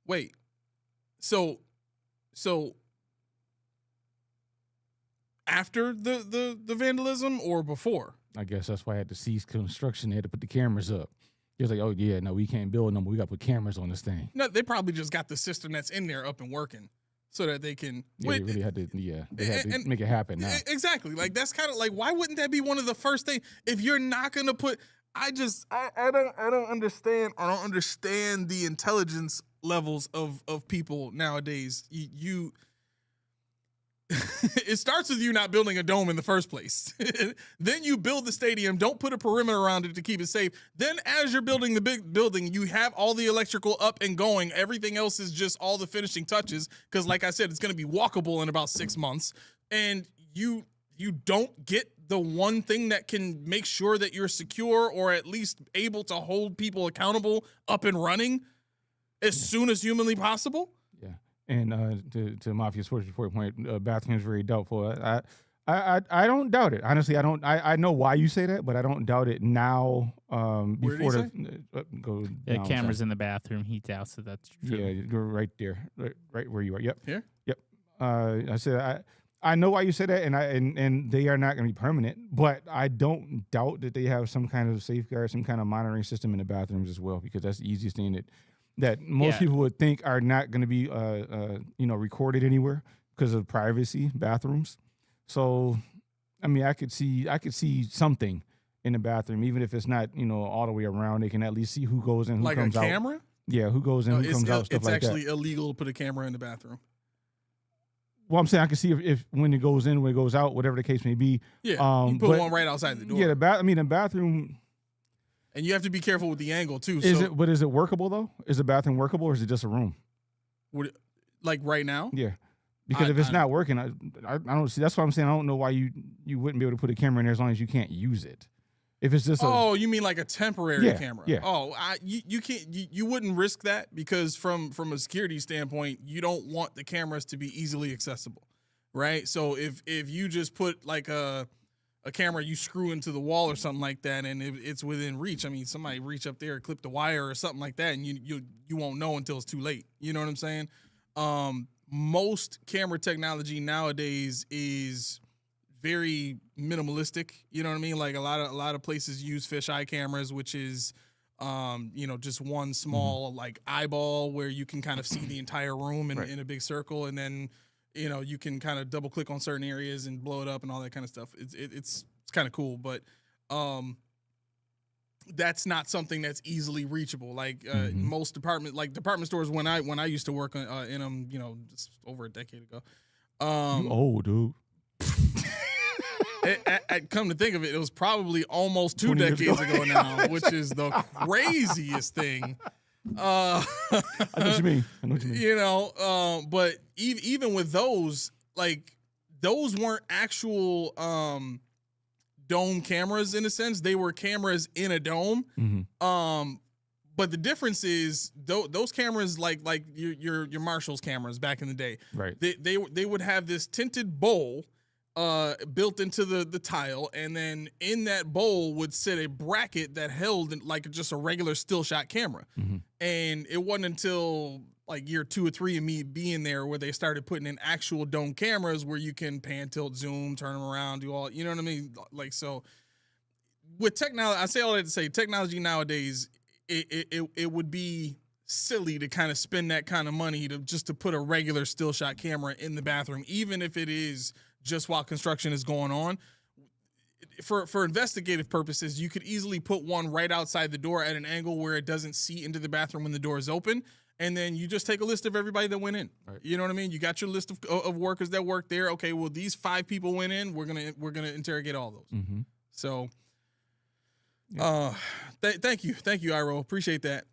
Wait, so after the vandalism or before? I guess that's why I had to cease construction. They had to put the cameras up. He was like, oh yeah, no, we can't build no more. We got to put cameras on this thing. No, they probably just got the system that's in there up and working so that they can. Yeah, they really had to. Yeah, they had to make it happen now. Exactly. Like that's kind of like, why wouldn't that be one of the first things? If you're not gonna put, I don't understand. I don't understand the intelligence levels of people nowadays. You it starts with you not building a dome in the first place. Then you build the stadium, don't put a perimeter around it to keep it safe. Then as you're building the big building, you have all the electrical up and going. Everything else is just all the finishing touches. Because like I said, it's going to be walkable in about 6 months. And you don't get the one thing that can make sure that you're secure or at least able to hold people accountable up and running as soon as humanly possible. Yeah. And to Mafia Sports Report point, bathroom's very doubtful. I don't doubt it. Honestly, I don't. I know why you say that, but I don't doubt it now. Before go down, cameras in the bathroom. He doubts that that's true. Yeah, you're right there, right where you are. Yep. Here. Yep. I said I know why you say that, and they are not going to be permanent, but I don't doubt that they have some kind of safeguard, some kind of monitoring system in the bathrooms as well, because that's the easiest thing that most people would think are not going to be recorded anywhere because of privacy bathrooms. So, I mean, I could see something in the bathroom, even if it's not all the way around. They can at least see who goes in, who comes out. Like a camera? Yeah, who goes in, who comes out, stuff like that. It's actually illegal to put a camera in the bathroom. Well, I'm saying I can see if when it goes in, when it goes out, whatever the case may be. Yeah, you put one right outside the door. Yeah, the bathroom. And you have to be careful with the angle too. But is it workable though? Is the bathroom workable, or is it just a room? Like right now? Yeah, because if it's not working, I don't see. That's why I'm saying I don't know why you wouldn't be able to put a camera in there as long as you can't use it. If it's just you mean like a temporary camera? Yeah. Oh, you can't. You wouldn't risk that because from a security standpoint, you don't want the cameras to be easily accessible, right? So if you just put like a camera you screw into the wall or something like that, and it's within reach. I mean, somebody reach up there, clip the wire or something like that, and you won't know until it's too late. You know what I'm saying? Most camera technology nowadays is very minimalistic. You know what I mean? Like a lot of places use fisheye cameras, which is just one small like eyeball where you can kind of see the entire room in a big circle, and then you can kind of double click on certain areas and blow it up and all that kind of stuff. It's kind of cool, but that's not something that's easily reachable. Like most department stores when I used to work in them, just over a decade ago. you old dude. Come to think of it, it was probably almost 2 decades ago now, which is the craziest thing. I know what you mean. But even with those, like those weren't actual dome cameras in a sense. They were cameras in a dome. Mm-hmm. But the difference is those cameras, like your Marshall's cameras back in the day, right? They would have this tinted bowl built into the tile, and then in that bowl would sit a bracket that held like just a regular still shot camera. Mm-hmm. And it wasn't until like year 2 or 3 of me being there where they started putting in actual dome cameras where you can pan, tilt, zoom, turn them around, do all, you know what I mean? Like, so with technology, I say all that to say technology nowadays, it would be silly to kind of spend that kind of money to put a regular still shot camera in the bathroom, even if it is just while construction is going on. For investigative purposes, you could easily put one right outside the door at an angle where it doesn't see into the bathroom when the door is open. And then you just take a list of everybody that went in. Right. You know what I mean? You got your list of workers that work there. Okay, well, these 5 people went in. We're gonna interrogate all those. Mm-hmm. So, thank you, Iro. Appreciate that.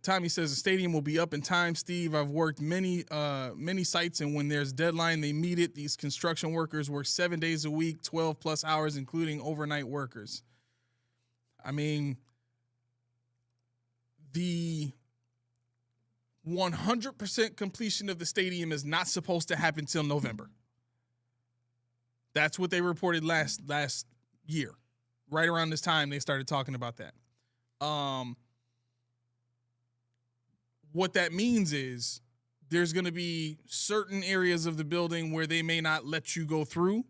Tommy says the stadium will be up in time. Steve, I've worked many sites, and when there's deadline, they meet it. These construction workers work 7 days a week, 12 plus hours, including overnight workers. I mean, the 100% completion of the stadium is not supposed to happen till November. That's what they reported last year. Right around this time, they started talking about that. What that means is there's going to be certain areas of the building where they may not let you go through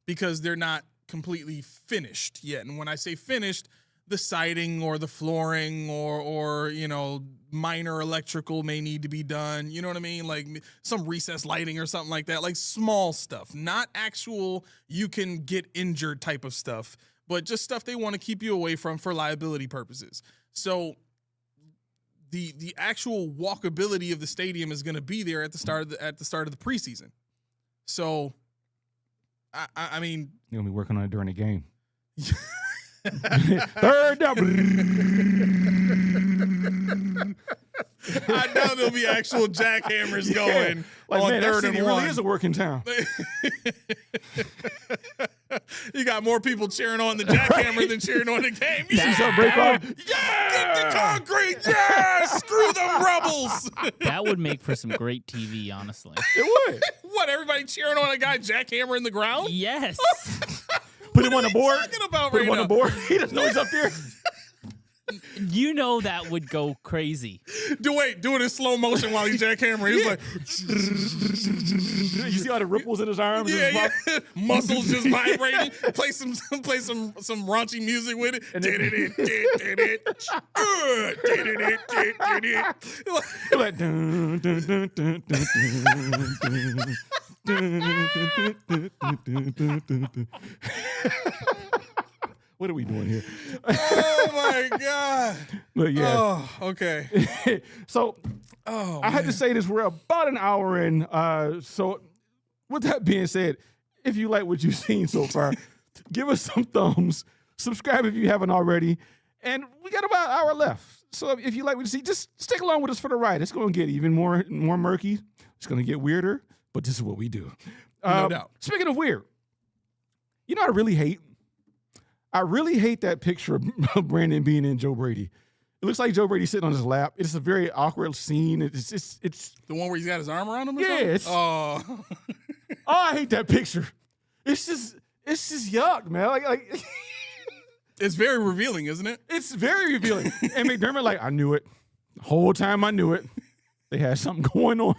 because they're not completely finished yet. And when I say finished, the siding or the flooring or minor electrical may need to be done. You know what I mean? Like some recessed lighting or something like that, like small stuff, not actual you can get injured type of stuff, but just stuff they want to keep you away from for liability purposes. So the actual walkability of the stadium is going to be there at the start of the preseason. So I mean, you're gonna be working on it during the game. Third down. I know there'll be actual jackhammers going on man, 3rd and 1. Really is a working town. You got more people cheering on the jackhammer than cheering on the game. You see something break off? Yeah! Get the concrete! Yeah! Screw them rebels! That would make for some great TV, honestly. It would. What, everybody cheering on a guy jackhammer in the ground? Yes. Put him on the board. Put him on the board. He doesn't know he's up there. You know that would go crazy. Do it in slow motion while he's jackhammering. He's like, you see all the ripples in his arms? Yeah. Muscles just vibrating. Play some raunchy music with it. Like, dun, dun, dun, dun, dun, dun. What are we doing here? Oh my God. But yeah. Oh, okay. So I had to say this. We're about an hour in. So with that being said, if you like what you've seen so far, give us some thumbs. Subscribe if you haven't already. And we got about an hour left. So if you like what you see, just stick along with us for the ride. It's going to get even more murky. It's going to get weirder. But this is what we do. No doubt. Speaking of weird, you know what I really hate? I really hate that picture of Brandon being in Joe Brady. It looks like Joe Brady sitting on his lap. It's a very awkward scene. It's the one where he's got his arm around him or something? Oh, I hate that picture. It's just yuck, man. Like it's very revealing, isn't it? It's very revealing. And McDermott, like, I knew it. The whole time I knew it. They had something going on.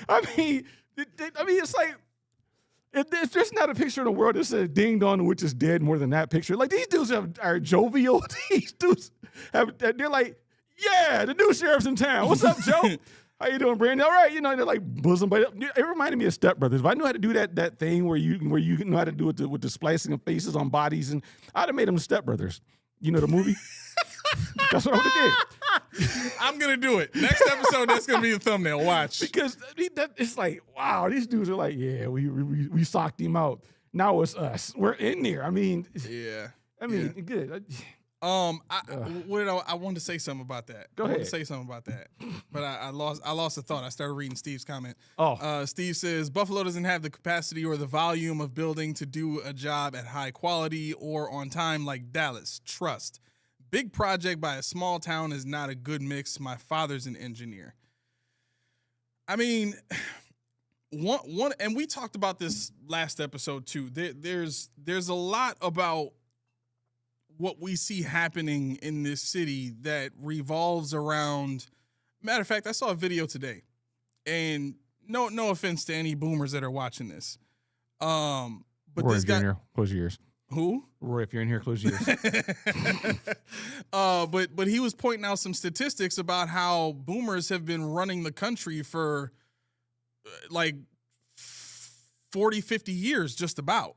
I mean, it's like, if there's not a picture in the world that says "Ding Dong," which is dead, more than that picture. Like, these dudes are jovial. These dudes they're like, yeah, the new sheriff's in town. What's up, Joe? How you doing, Brandon? All right, they're like bosom. But it reminded me of Step Brothers. If I knew how to do that thing where you know how to do it with the splicing of faces on bodies, and I'd have made them Step Brothers. You know the movie? That's what I would have did. I'm gonna do it. Next episode, that's gonna be the thumbnail. Watch. Because it's like, wow, these dudes are like, yeah, we socked him out. Now it's us. We're in there. I mean, yeah. Good. I wanted to say something about that. Go ahead. I wanted to say something about that, but I lost the thought. I started reading Steve's comment. Steve says Buffalo doesn't have the capacity or the volume of building to do a job at high quality or on time like Dallas. Trust. Big project by a small town is not a good mix. My father's an engineer. I mean, one, and we talked about this last episode too. There's a lot about what we see happening in this city that revolves around. Matter of fact, I saw a video today, and no offense to any boomers that are watching this, but Roy this guy, Jr., close your ears. Who? Roy, if you're in here, close your ears. But he was pointing out some statistics about how boomers have been running the country for like 40, 50 years, just about.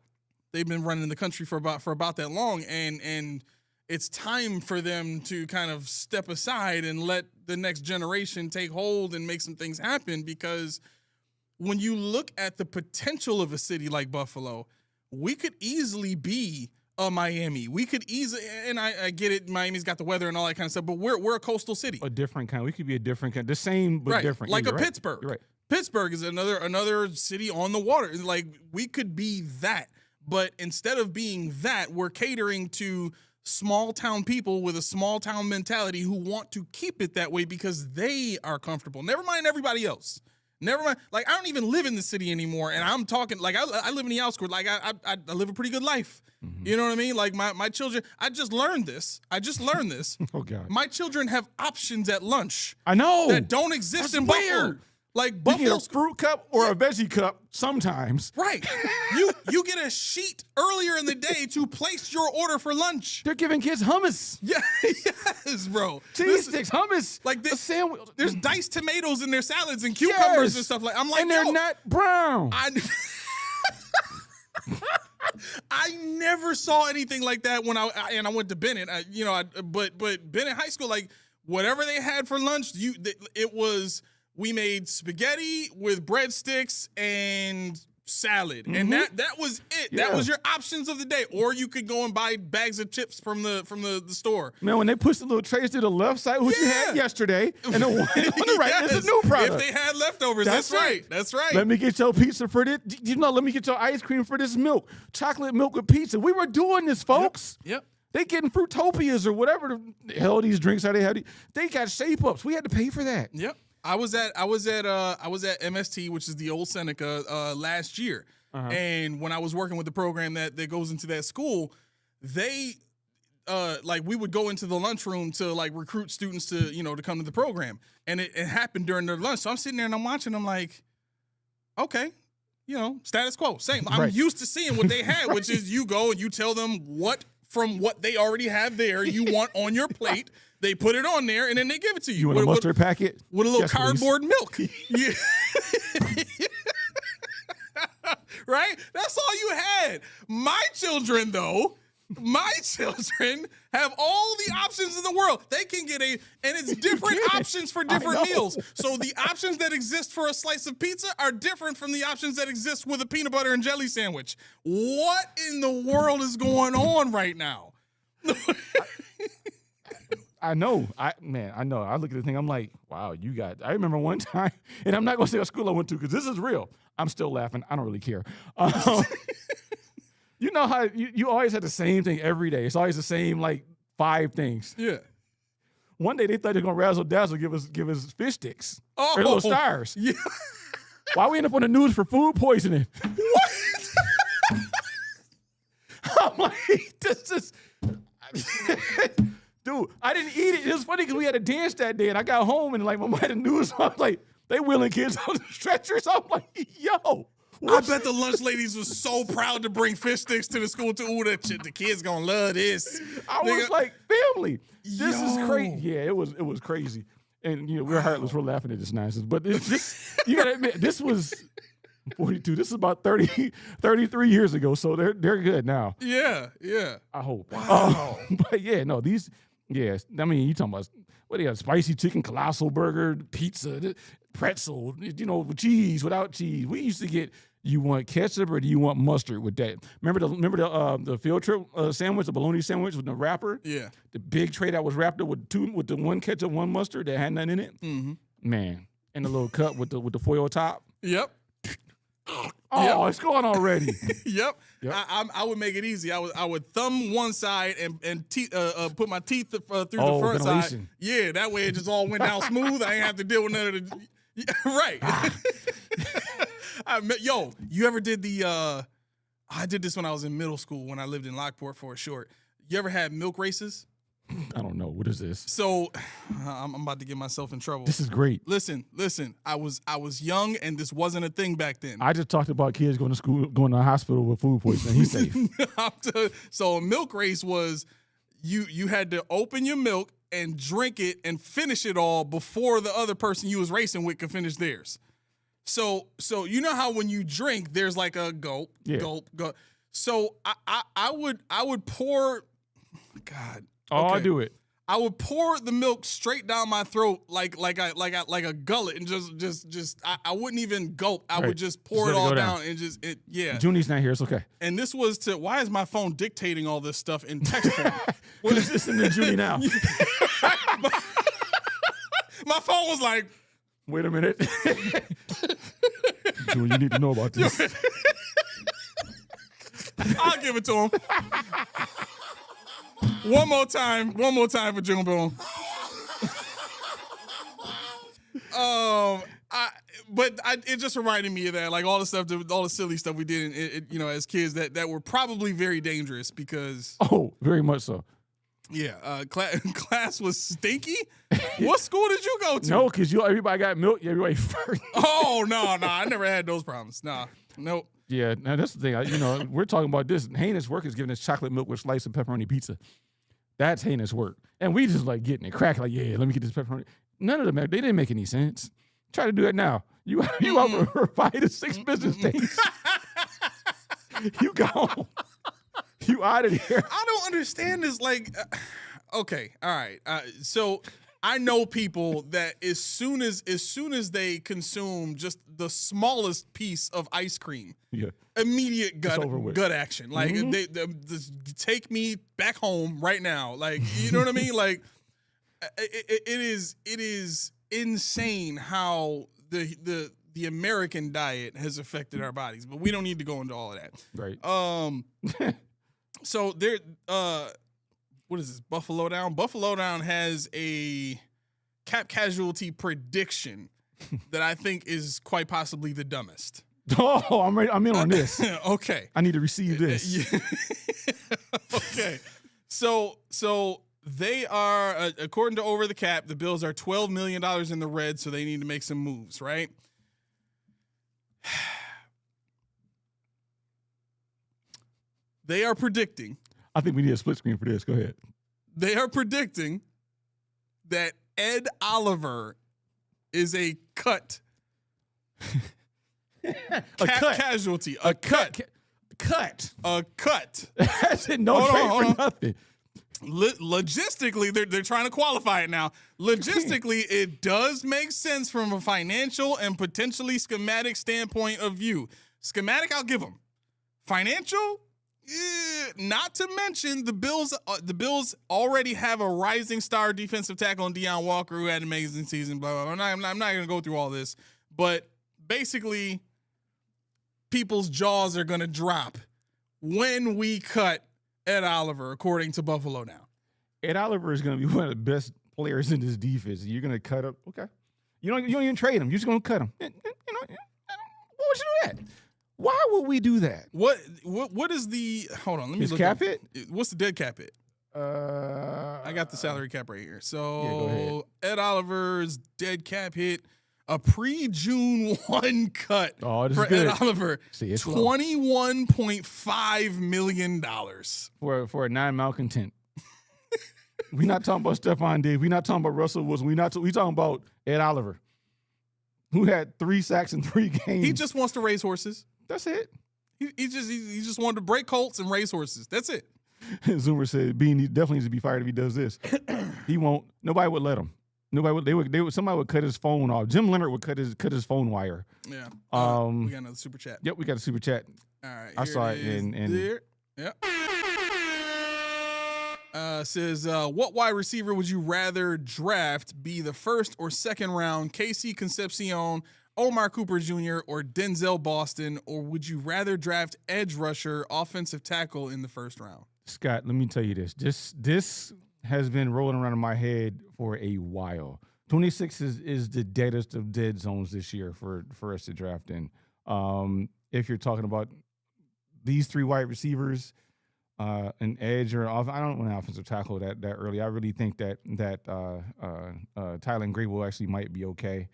They've been running the country for about that long, and it's time for them to kind of step aside and let the next generation take hold and make some things happen, because when you look at the potential of a city like Buffalo, we could easily be a Miami. We could easily, and I get it, Miami's got the weather and all that kind of stuff, but we're a coastal city. A different kind. We could be a different kind. The same, but right. different. Like Yeah, a you're right. Pittsburgh. You're right. Pittsburgh is another city on the water. Like, we could be that. But instead of being that, we're catering to small town people with a small town mentality who want to keep it that way because they are comfortable. Never mind everybody else. Never mind. Like, I don't even live in the city anymore, and I'm talking like I live in the outskirts. Like, I live a pretty good life. Mm-hmm. You know what I mean? Like, my children. I just learned this. Oh God. My children have options at lunch. I know that don't exist in Buffalo. Like, you Buffalo, get a fruit cup or a veggie cup sometimes. right? You get a sheet earlier in the day to place your order for lunch. They're giving kids hummus. Yeah, yes, bro. Cheese sticks, hummus, like a sandwich. There's diced tomatoes in their salads and cucumbers and stuff like. I'm like, and they're not brown. I never saw anything like that when I went to Bennett. But Bennett High School, like, whatever they had for lunch, it was. We made spaghetti with breadsticks and salad, and that was it. Yeah. That was your options of the day. Or you could go and buy bags of chips from the store. Man, when they push the little trays to the left side, which you had yesterday, and the one on the right Yes. is a new product. If they had leftovers, that's right. That's right. Let me get your pizza for this. Let me get your ice cream for this milk. Chocolate milk with pizza. We were doing this, folks. Yep. They getting Fruitopias or whatever the hell these drinks are. They got shape ups. We had to pay for that. Yep. I was at MST, which is the old Seneca, last year. And when I was working with the program that goes into that school, they we would go into the lunchroom to like recruit students to come to the program. And it happened during their lunch. So I'm sitting there and I'm watching, I'm like, okay, status quo. Same. I'm used to seeing what they had, which is you go and you tell them what from what they already have there you want on your plate. They put it on there, and then they give it to you. You want a mustard packet? With a little cardboard milk. Yeah. Right? That's all you had. My children have all the options in the world. They can get and it's different options for different meals. So the options that exist for a slice of pizza are different from the options that exist with a peanut butter and jelly sandwich. What in the world is going on right now? I know. I know. I look at the thing. I'm like, wow, I remember one time, and I'm not going to say what school I went to because this is real. I'm still laughing. I don't really care. You know how you always had the same thing every day. It's always the same, like, 5 things. Yeah. One day they thought they were going to razzle dazzle, give us fish sticks. Oh. Or little stars. Yeah. Why we end up on the news for food poisoning? What? I'm like, this is... Dude, I didn't eat it. It was funny because we had a dance that day, and I got home, and like my mom had the news. I was like, they wheeling kids on the stretchers. I'm like, yo. I bet the lunch ladies was so proud to bring fish sticks to the school too. Ooh, that shit, the kids gonna love this. I was like, family, this is crazy. Yeah, it was crazy. And we're heartless. We're laughing at this nonsense. But this you gotta admit, this was 42. This is about 33 years ago. So they're good now. Yeah. I hope. Wow. But yeah, no, these. Yes, I mean, you talking about what do you have? Spicy chicken, colossal burger, pizza, pretzel, with cheese, without cheese. We used to get. You want ketchup or do you want mustard with that? Remember the field trip sandwich, the bologna sandwich with the wrapper? Yeah. The big tray that was wrapped up with the one ketchup, one mustard that had nothing in it. Mm-hmm. Man, and the little cup with the foil top. Yep. Oh, it's gone already. Yep. I would make it easy. I would thumb one side and put my teeth through the front side. Yeah, that way it just all went down smooth. I ain't have to deal with none of the. Yeah, right. You ever did the? I did this when I was in middle school when I lived in Lockport for a short. You ever had milk races? I don't know. What is this? So I'm about to get myself in trouble. This is great. Listen. I was young, and this wasn't a thing back then. I just talked about kids going to school, going to the hospital with food poisoning. He's safe. So a milk race was you had to open your milk and drink it and finish it all before the other person you was racing with could finish theirs. So you know how when you drink, there's like a gulp, gulp. So I would pour. God. I'll do it. I would pour the milk straight down my throat like a gullet and just I wouldn't even gulp. I would just pour it all down and yeah. Junie's not here. It's okay. And this was why is my phone dictating all this stuff in text form? What is this in the Junie now? My phone was like, wait a minute. Junie, you need to know about this. I'll give it to him. One more time for June Boom. It just reminded me of that, like all the stuff, all the silly stuff we did, as kids that were probably very dangerous because. Oh, very much so. Yeah, class was stinky. What school did you go to? No, because everybody got milk. Everybody first. Oh no, I never had those problems. Nope. Yeah, now that's the thing. We're talking about this. Heinous work is giving us chocolate milk with slice of pepperoni pizza. That's heinous work. And we just like getting it cracked. Like, yeah, let me get this pepperoni. None of them, they didn't make any sense. Try to do it now. You out for 5 to 6 business days. You gone. You out of here. I don't understand this. Like, okay, all right. So I know people that as soon as they consume just the smallest piece of ice cream, immediate gut action. Like they just take me back home right now. Like, you know what I mean? Like it is insane how the American diet has affected our bodies, but we don't need to go into all of that. Right. So there, what is this? Buffalo Down? Buffalo Down has a cap casualty prediction that I think is quite possibly the dumbest. Oh, I'm ready. I'm in on this. Okay. I need to receive this. Okay. So they are, according to Over the Cap, the Bills are $12 million in the red, so they need to make some moves, right? They are predicting. I think we need a split screen for this. Go ahead. They are predicting that Ed Oliver is a cut. Casualty. A cut. A cut. That's it. No trade for nothing. Logistically, they're trying to qualify it now. Logistically, it does make sense from a financial and potentially schematic standpoint of view. Schematic, I'll give them. Financial, not to mention the Bills already have a rising star defensive tackle in Deion Walker who had an amazing season. Blah blah blah. I'm not going to go through all this, but basically, people's jaws are going to drop when we cut Ed Oliver, according to Buffalo now. Ed Oliver is going to be one of the best players in this defense. You're going to cut up. Okay. You don't even trade him. You're just going to cut him. Why would you do that? Why would we do that? What is the – hold on. Let me look cap hit? What's the dead cap hit? I got the salary cap right here. So yeah, go ahead. Ed Oliver's dead cap hit, a pre-June 1 cut for Ed Oliver, See, $21.5 million. For a 9-mile content. We're not talking about Stephon Diggs. We're not talking about Russell Wilson. We're talking about Ed Oliver, who had 3 sacks in 3 games. He just wants to raise horses. That's it. He just wanted to break colts and raise horses. That's it. Zoomer said Bean definitely needs to be fired if he does this. He won't. Nobody would let him. Nobody would. Somebody would cut his phone off. Jim Leonard would cut his phone wire. Yeah. We got another super chat. Yep, we got a super chat. All right. I saw it and there. Yep. Says, what wide receiver would you rather draft? Be the first or second round? KC Concepcion, Omar Cooper Jr., or Denzel Boston? Or would you rather draft edge rusher, offensive tackle in the first round? Scott, let me tell you this. This has been rolling around in my head for a while. 26 is the deadest of dead zones this year for us to draft in. If you're talking about these 3 wide receivers, an edge or off. I don't want an offensive tackle that early. I really think that Tylen Grable actually might be okay.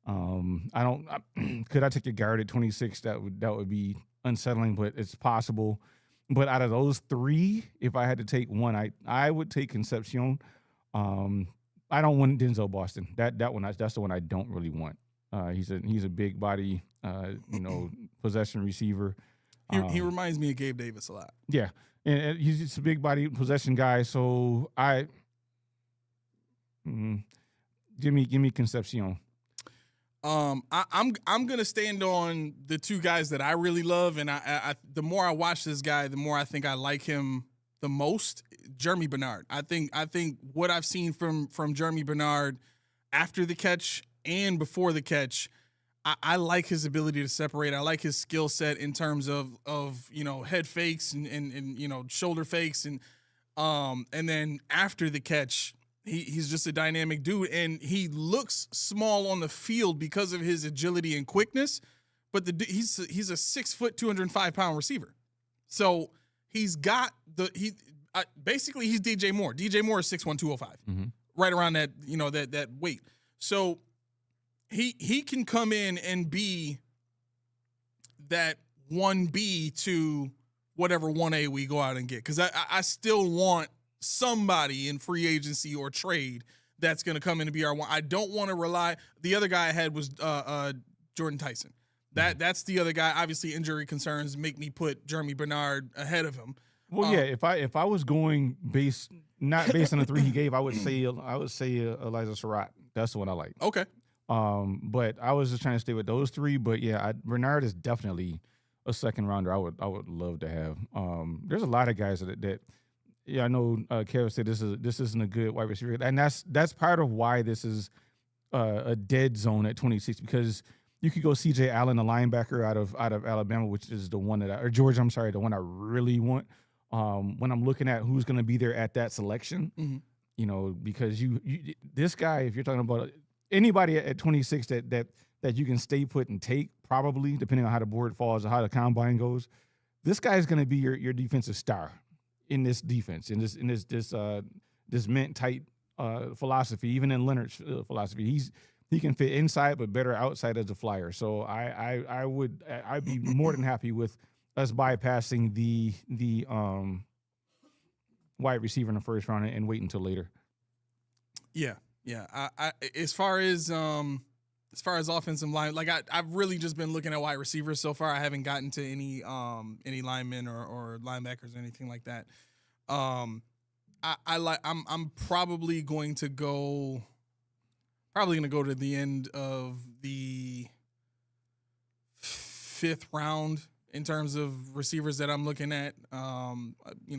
Could I take a guard at 26? That would be unsettling, but it's possible. But out of those three, if I had to take one, I would take Concepcion. I don't want Denzel Boston. That's the one I don't really want. He's a big body, possession receiver. He reminds me of Gabe Davis a lot. Yeah, and he's just a big body possession guy. So give me Concepcion. I'm gonna stand on the two guys that I really love, and I the more I watch this guy, the more I think I like him the most. Jeremy Bernard. I think what I've seen from Jeremy Bernard after the catch and before the catch, I like his ability to separate. I like his skill set in terms of head fakes and shoulder fakes and then after the catch, he's just a dynamic dude, and he looks small on the field because of his agility and quickness, but he's a 6 foot 205 pound receiver, so he's got basically he's DJ Moore. DJ Moore is 6'1", 205, right around that that weight. So he can come in and be that 1B to whatever 1A we go out and get, because I still want somebody in free agency or trade that's going to come in and be our one. I don't want to rely. The other guy I had was Jordan Tyson. That's the other guy. Obviously, injury concerns make me put Jeremy Bernard ahead of him. Well, yeah. If I was going not based on the three he gave, I would say Elijah Surratt. That's the one I like. Okay. But I was just trying to stay with those three. But yeah, Bernard is definitely a second rounder. I would love to have. There's a lot of guys that I know. Kev said this isn't a good wide receiver, and that's part of why this is a dead zone at 26, because you could go C.J. Allen, a linebacker out of Alabama, which is the one or Georgia. I'm sorry, the one I really want. When I'm looking at who's going to be there at that selection, because this guy, if you're talking about anybody at 26 that you can stay put and take, probably depending on how the board falls or how the combine goes, this guy is going to be your defensive star in this defense, in this mint tight philosophy, even in Leonard's philosophy. He can fit inside but better outside as a flyer. So I'd be more than happy with us bypassing the wide receiver in the first round and wait until later. Yeah. I as far as offensive line, like I've really just been looking at wide receivers so far. I haven't gotten to any linemen or linebackers or anything like that. I'm probably going to go to the end of the 5th round in terms of receivers that I'm looking at,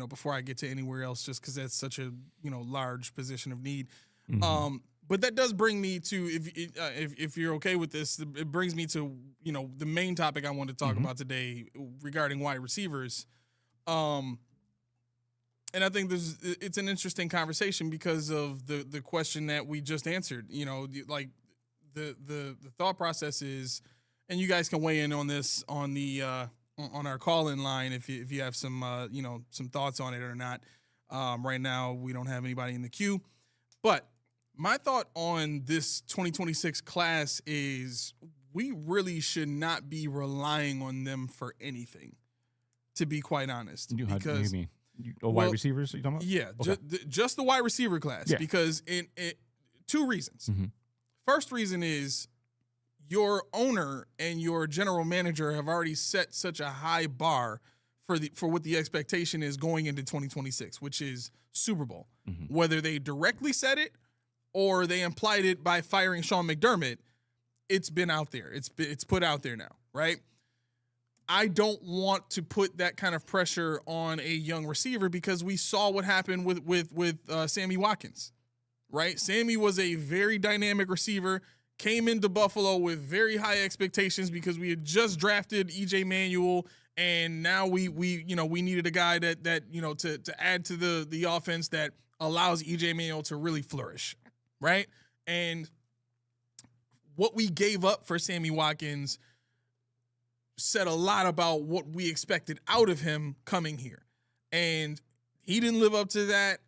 before I get to anywhere else, just because that's such a large position of need. Mm-hmm. But that does bring me to, if you're okay with this, it brings me to the main topic I want to talk about today regarding wide receivers. And I think it's an interesting conversation because of the question that we just answered. Like the thought process is, and you guys can weigh in on this on the on our call-in line if you have some some thoughts on it or not. Right now we don't have anybody in the queue, but my thought on this 2026 class is we really should not be relying on them for anything, to be quite honest. What do you mean? Wide receivers are you talking about? Yeah, okay. just the wide receiver class. Yeah. Because in 2 reasons. Mm-hmm. First reason is your owner and your general manager have already set such a high bar for what the expectation is going into 2026, which is Super Bowl. Mm-hmm. Whether they directly said it or they implied it by firing Sean McDermott, it's been out there. It's put out there now, right? I don't want to put that kind of pressure on a young receiver because we saw what happened with Sammy Watkins, right? Sammy was a very dynamic receiver, came into Buffalo with very high expectations because we had just drafted E.J. Manuel, and now we needed a guy that to add to the offense that allows E.J. Manuel to really flourish, right? And what we gave up for Sammy Watkins said a lot about what we expected out of him coming here. And he didn't live up to that.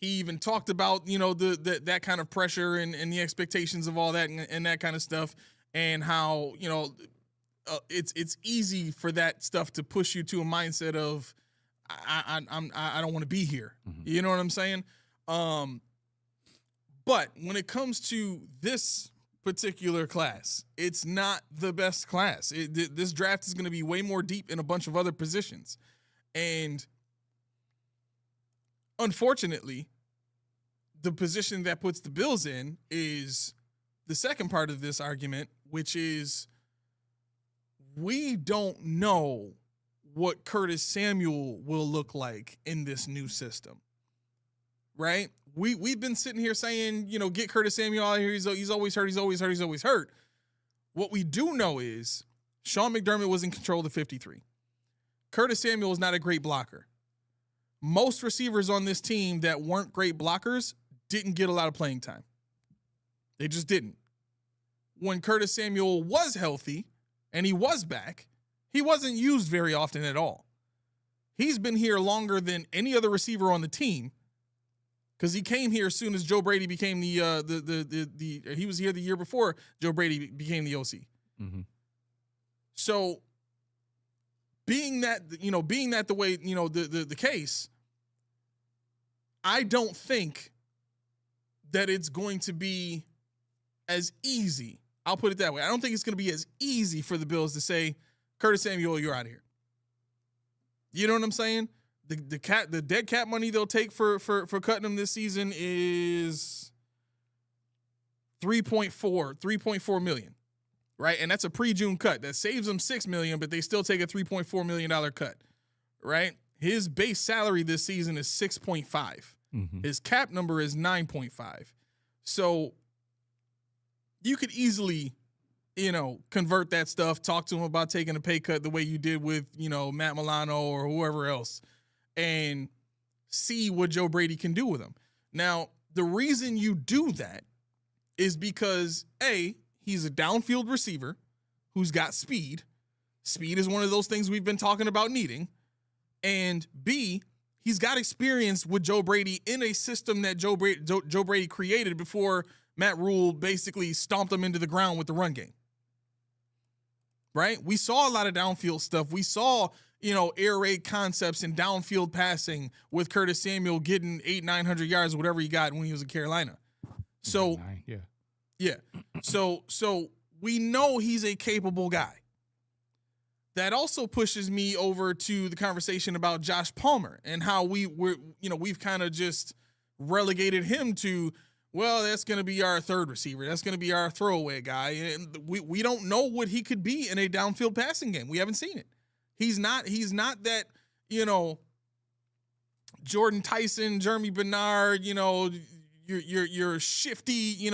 He even talked about, that kind of pressure and the expectations of all that and that kind of stuff, and how, it's easy for that stuff to push you to a mindset of I don't want to be here. Mm-hmm. You know what I'm saying? But when it comes to this particular class, it's not the best class. This draft is going to be way more deep in a bunch of other positions. And unfortunately, the position that puts the Bills in is the second part of this argument, which is we don't know what Curtis Samuel will look like in this new system, right? We've been sitting here saying, get Curtis Samuel out of here. He's always hurt. He's always hurt. What we do know is Sean McDermott was in control of the 53. Curtis Samuel is not a great blocker. Most receivers on this team that weren't great blockers didn't get a lot of playing time. They just didn't. When Curtis Samuel was healthy and he was back, he wasn't used very often at all. He's been here longer than any other receiver on the team because he came here as soon as Joe Brady became he was here the year before Joe Brady became the OC. Mm-hmm. So being that the way, the case, I don't think that it's going to be as easy. I'll put it that way. I don't think it's going to be as easy for the Bills to say, Curtis Samuel, you're out of here. You know what I'm saying? The dead cap money they'll take for cutting him this season is $3.4 million, right? And that's a pre-June cut. That saves them $6 million, but they still take a $3.4 million cut, right? His base salary this season is 6.5. Mm-hmm. His cap number is 9.5. So you could easily, convert that stuff, talk to him about taking a pay cut the way you did with, Matt Milano or whoever else, and see what Joe Brady can do with him. Now, the reason you do that is because, A, he's a downfield receiver who's got speed. Speed is one of those things we've been talking about needing. And B, he's got experience with Joe Brady in a system that Joe Brady created before Matt Rule basically stomped him into the ground with the run game. Right? We saw a lot of downfield stuff. We saw, air raid concepts and downfield passing with Curtis Samuel getting 800-900 yards, whatever he got when he was in Carolina. So, yeah. So we know he's a capable guy. That also pushes me over to the conversation about Josh Palmer and how we've kind of just relegated him to, well, that's going to be our third receiver. That's going to be our throwaway guy. And we don't know what he could be in a downfield passing game. We haven't seen it. He's not that, Jordan Tyson, Jeremy Bernard, you're shifty,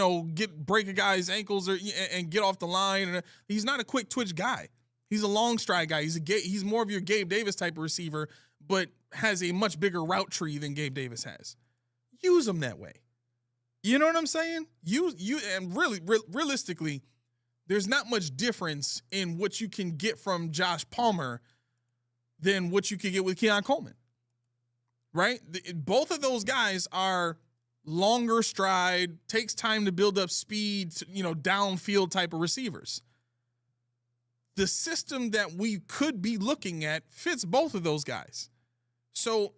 break a guy's ankles and get off the line. He's not a quick twitch guy. He's a long stride guy. He's more of your Gabe Davis type of receiver, but has a much bigger route tree than Gabe Davis has. Use him that way. You know what I'm saying? And really, realistically, there's not much difference in what you can get from Josh Palmer than what you could get with Keon Coleman, right? Both of those guys are longer stride, takes time to build up speed, downfield type of receivers. The system that we could be looking at fits both of those guys. So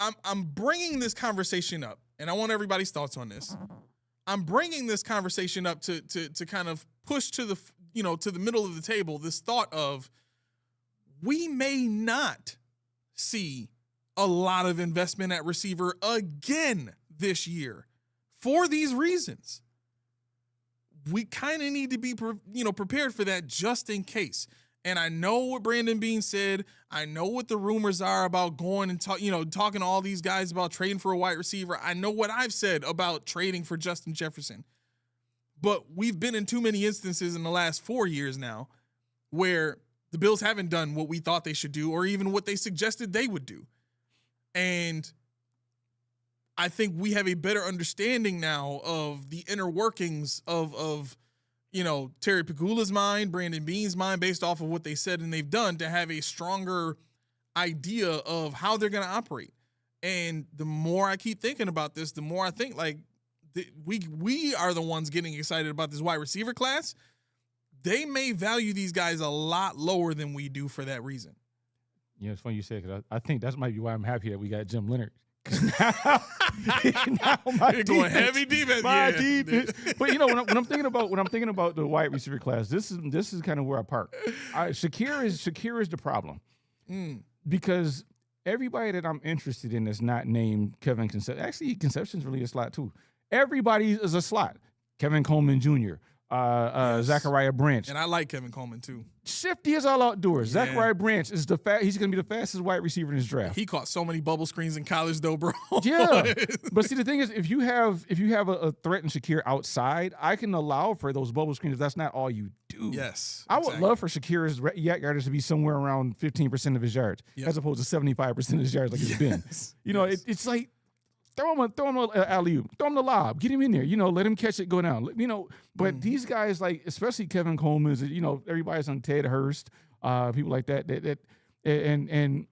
I'm bringing this conversation up, and I want everybody's thoughts on this. I'm bringing this conversation up to kind of push to the middle of the table this thought of we may not see a lot of investment at receiver again this year for these reasons. We kind of need to be, prepared for that just in case. And I know what Brandon Beane said. I know what the rumors are about going and talking to all these guys about trading for a wide receiver. I know what I've said about trading for Justin Jefferson. But we've been in too many instances in the last 4 years now where the Bills haven't done what we thought they should do or even what they suggested they would do. And I think we have a better understanding now of the inner workings of Terry Pegula's mind, Brandon Beane's mind, based off of what they said and they've done to have a stronger idea of how they're going to operate. And the more I keep thinking about this, the more I think like we are the ones getting excited about this wide receiver class. They may value these guys a lot lower than we do for that reason. Yeah, it's funny you say it, because I think that might be why I'm happy that we got Jim Leonard. now my You're going heavy defense. My Yeah. defense. But you know, when I'm thinking about the wide receiver class, this is kind of where I park. Shakir is the problem because everybody that I'm interested in is not named Kevin Concepcion. Actually, Concepcion's really a slot too. Everybody is a slot. Kevin Coleman Jr., Zachariah Branch. And I like Kevin Coleman too. Shifty is all outdoors. Yeah. Zachariah Branch is he's going to be the fastest wide receiver in this draft. He caught so many bubble screens in college though, bro. Yeah. But see, the thing is, if you have a threat in Shakir outside, I can allow for those bubble screens if that's not all you do. Yes. I would love for Shakir's yardage to be somewhere around 15% of his yards, as opposed to 75% of his yards like it's been. You know, it's like, throw him an alley-oop, throw him the lob, get him in there, let him catch it, go down, But these guys, like, especially Kevin Coleman, everybody's on Ted Hurst, people like that, and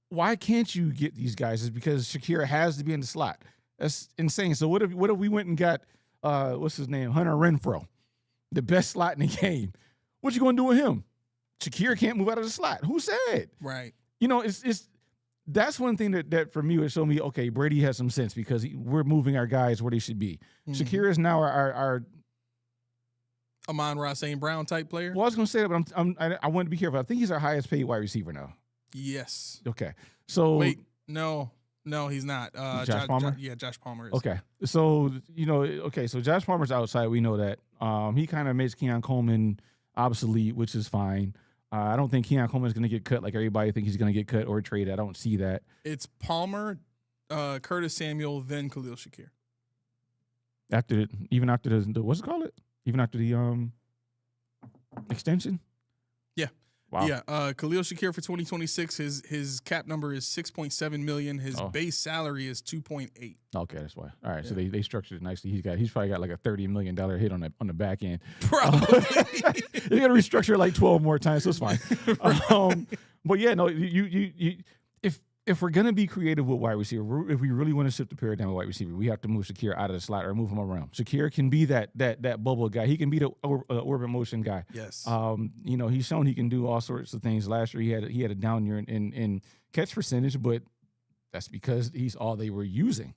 why can't you get these guys? Is because Shakir has to be in the slot. That's insane. So what if we went and got what's his name, Hunter Renfrow, the best slot in the game? What you gonna do with him? Shakir can't move out of the slot. Who said? Right. It's. That's one thing that for me would show me, okay, Brady has some sense because we're moving our guys where they should be. Shakir is now our Amon-Ra St. Brown type player. Well, I was going to say that, but I want to be careful. I think he's our highest paid wide receiver now. Yes. Okay. So wait, no, he's not. Josh Palmer? Josh Palmer is. Okay. So, so Josh Palmer's outside. We know that. He kind of makes Keon Coleman obsolete, which is fine. I don't think Keon Coleman is going to get cut like everybody thinks he's going to get cut or traded. I don't see that. It's Palmer, Curtis Samuel, then Khalil Shakir. Even after the what's it called? Even after the extension? Yeah. Wow. Yeah. Khalil Shakir for 2026, his cap number is $6.7 million. His base salary is $2.8. Okay, that's why. All right, so they structured it nicely. He's probably got like a $30 million hit on the back end. Probably. You got to restructure it like 12 more times, so it's fine. But yeah, no, you if we're gonna be creative with wide receiver, if we really want to shift the paradigm of wide receiver, we have to move Shakir out of the slot or move him around. Shakir can be that bubble guy. He can be the orbit motion guy. Yes. He's shown he can do all sorts of things. Last year he had a down year in catch percentage, but that's because he's all they were using,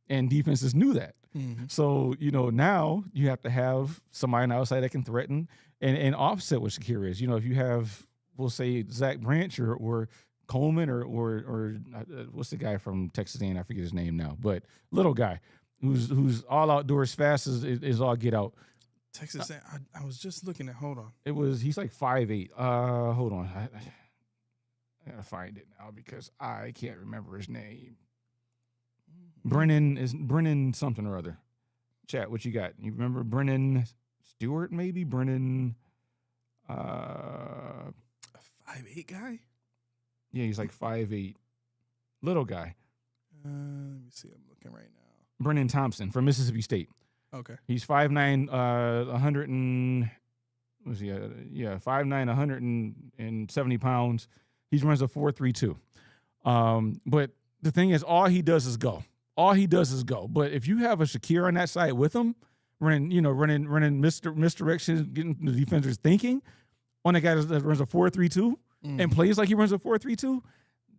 and defenses knew that. Mm-hmm. So now you have to have somebody on the outside that can threaten and offset what Shakir is. If you have, we'll say, Zach Branch or Coleman or what's the guy from Texas A&M? I forget his name now, but little guy who's all outdoors, fast as all get out. Texas A&M. I was just looking at. Hold on. He's like 5'8". Hold on. I gotta find it now because I can't remember his name. Brennan something or other. Chat, what you got? You remember Brennan Stewart? Maybe Brennan. A 5'8" guy. Yeah, he's like 5'8", little guy. Let me see. I'm looking right now. Brennan Thompson from Mississippi State. Okay. He's 5'9", 100 and was he? 5'9", 170 pounds. He runs a 4.32. But the thing is, all he does is go. But if you have a Shakir on that side with him, running misdirection, getting the defenders thinking, on a guy that runs a 4.32. And plays like he runs a 4.32,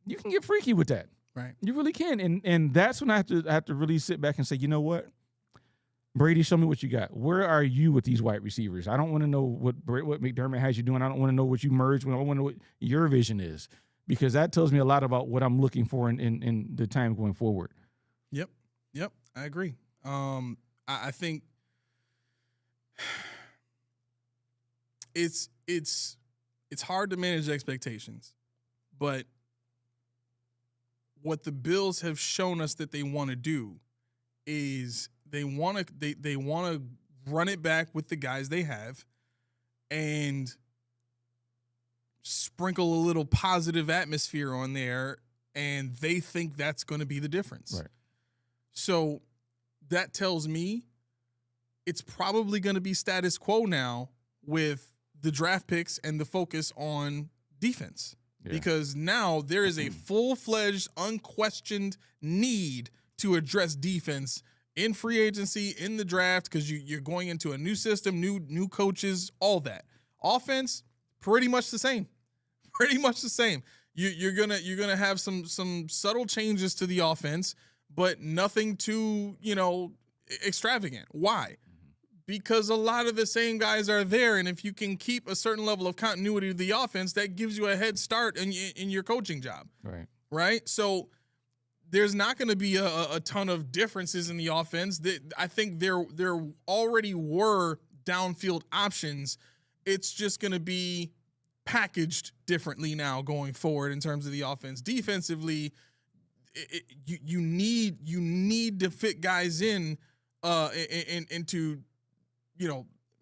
you can get freaky with that. Right. You really can. And that's when I have to really sit back and say, you know what? Brady, show me what you got. Where are you with these wide receivers? I don't want to know what McDermott has you doing. I don't want to know what you merged with. I want to know what your vision is, because that tells me a lot about what I'm looking for in the time going forward. Yep. I agree. I think it's hard to manage expectations, but what the Bills have shown us that they want to do is they want to run it back with the guys they have and sprinkle a little positive atmosphere on there, and they think that's going to be the difference. Right. So that tells me it's probably going to be status quo now with the draft picks and the focus on defense. because now there is a full-fledged, unquestioned need to address defense in free agency, in the draft, because you're going into a new system, new coaches, all that. Offense, pretty much the same. Pretty much the same. You're gonna have some subtle changes to the offense, but nothing too extravagant. Why? Because a lot of the same guys are there, and if you can keep a certain level of continuity to the offense, that gives you a head start in your coaching job. Right. So there's not going to be a ton of differences in the offense. I think there already were downfield options. It's just going to be packaged differently now going forward in terms of the offense. Defensively, you need to fit guys into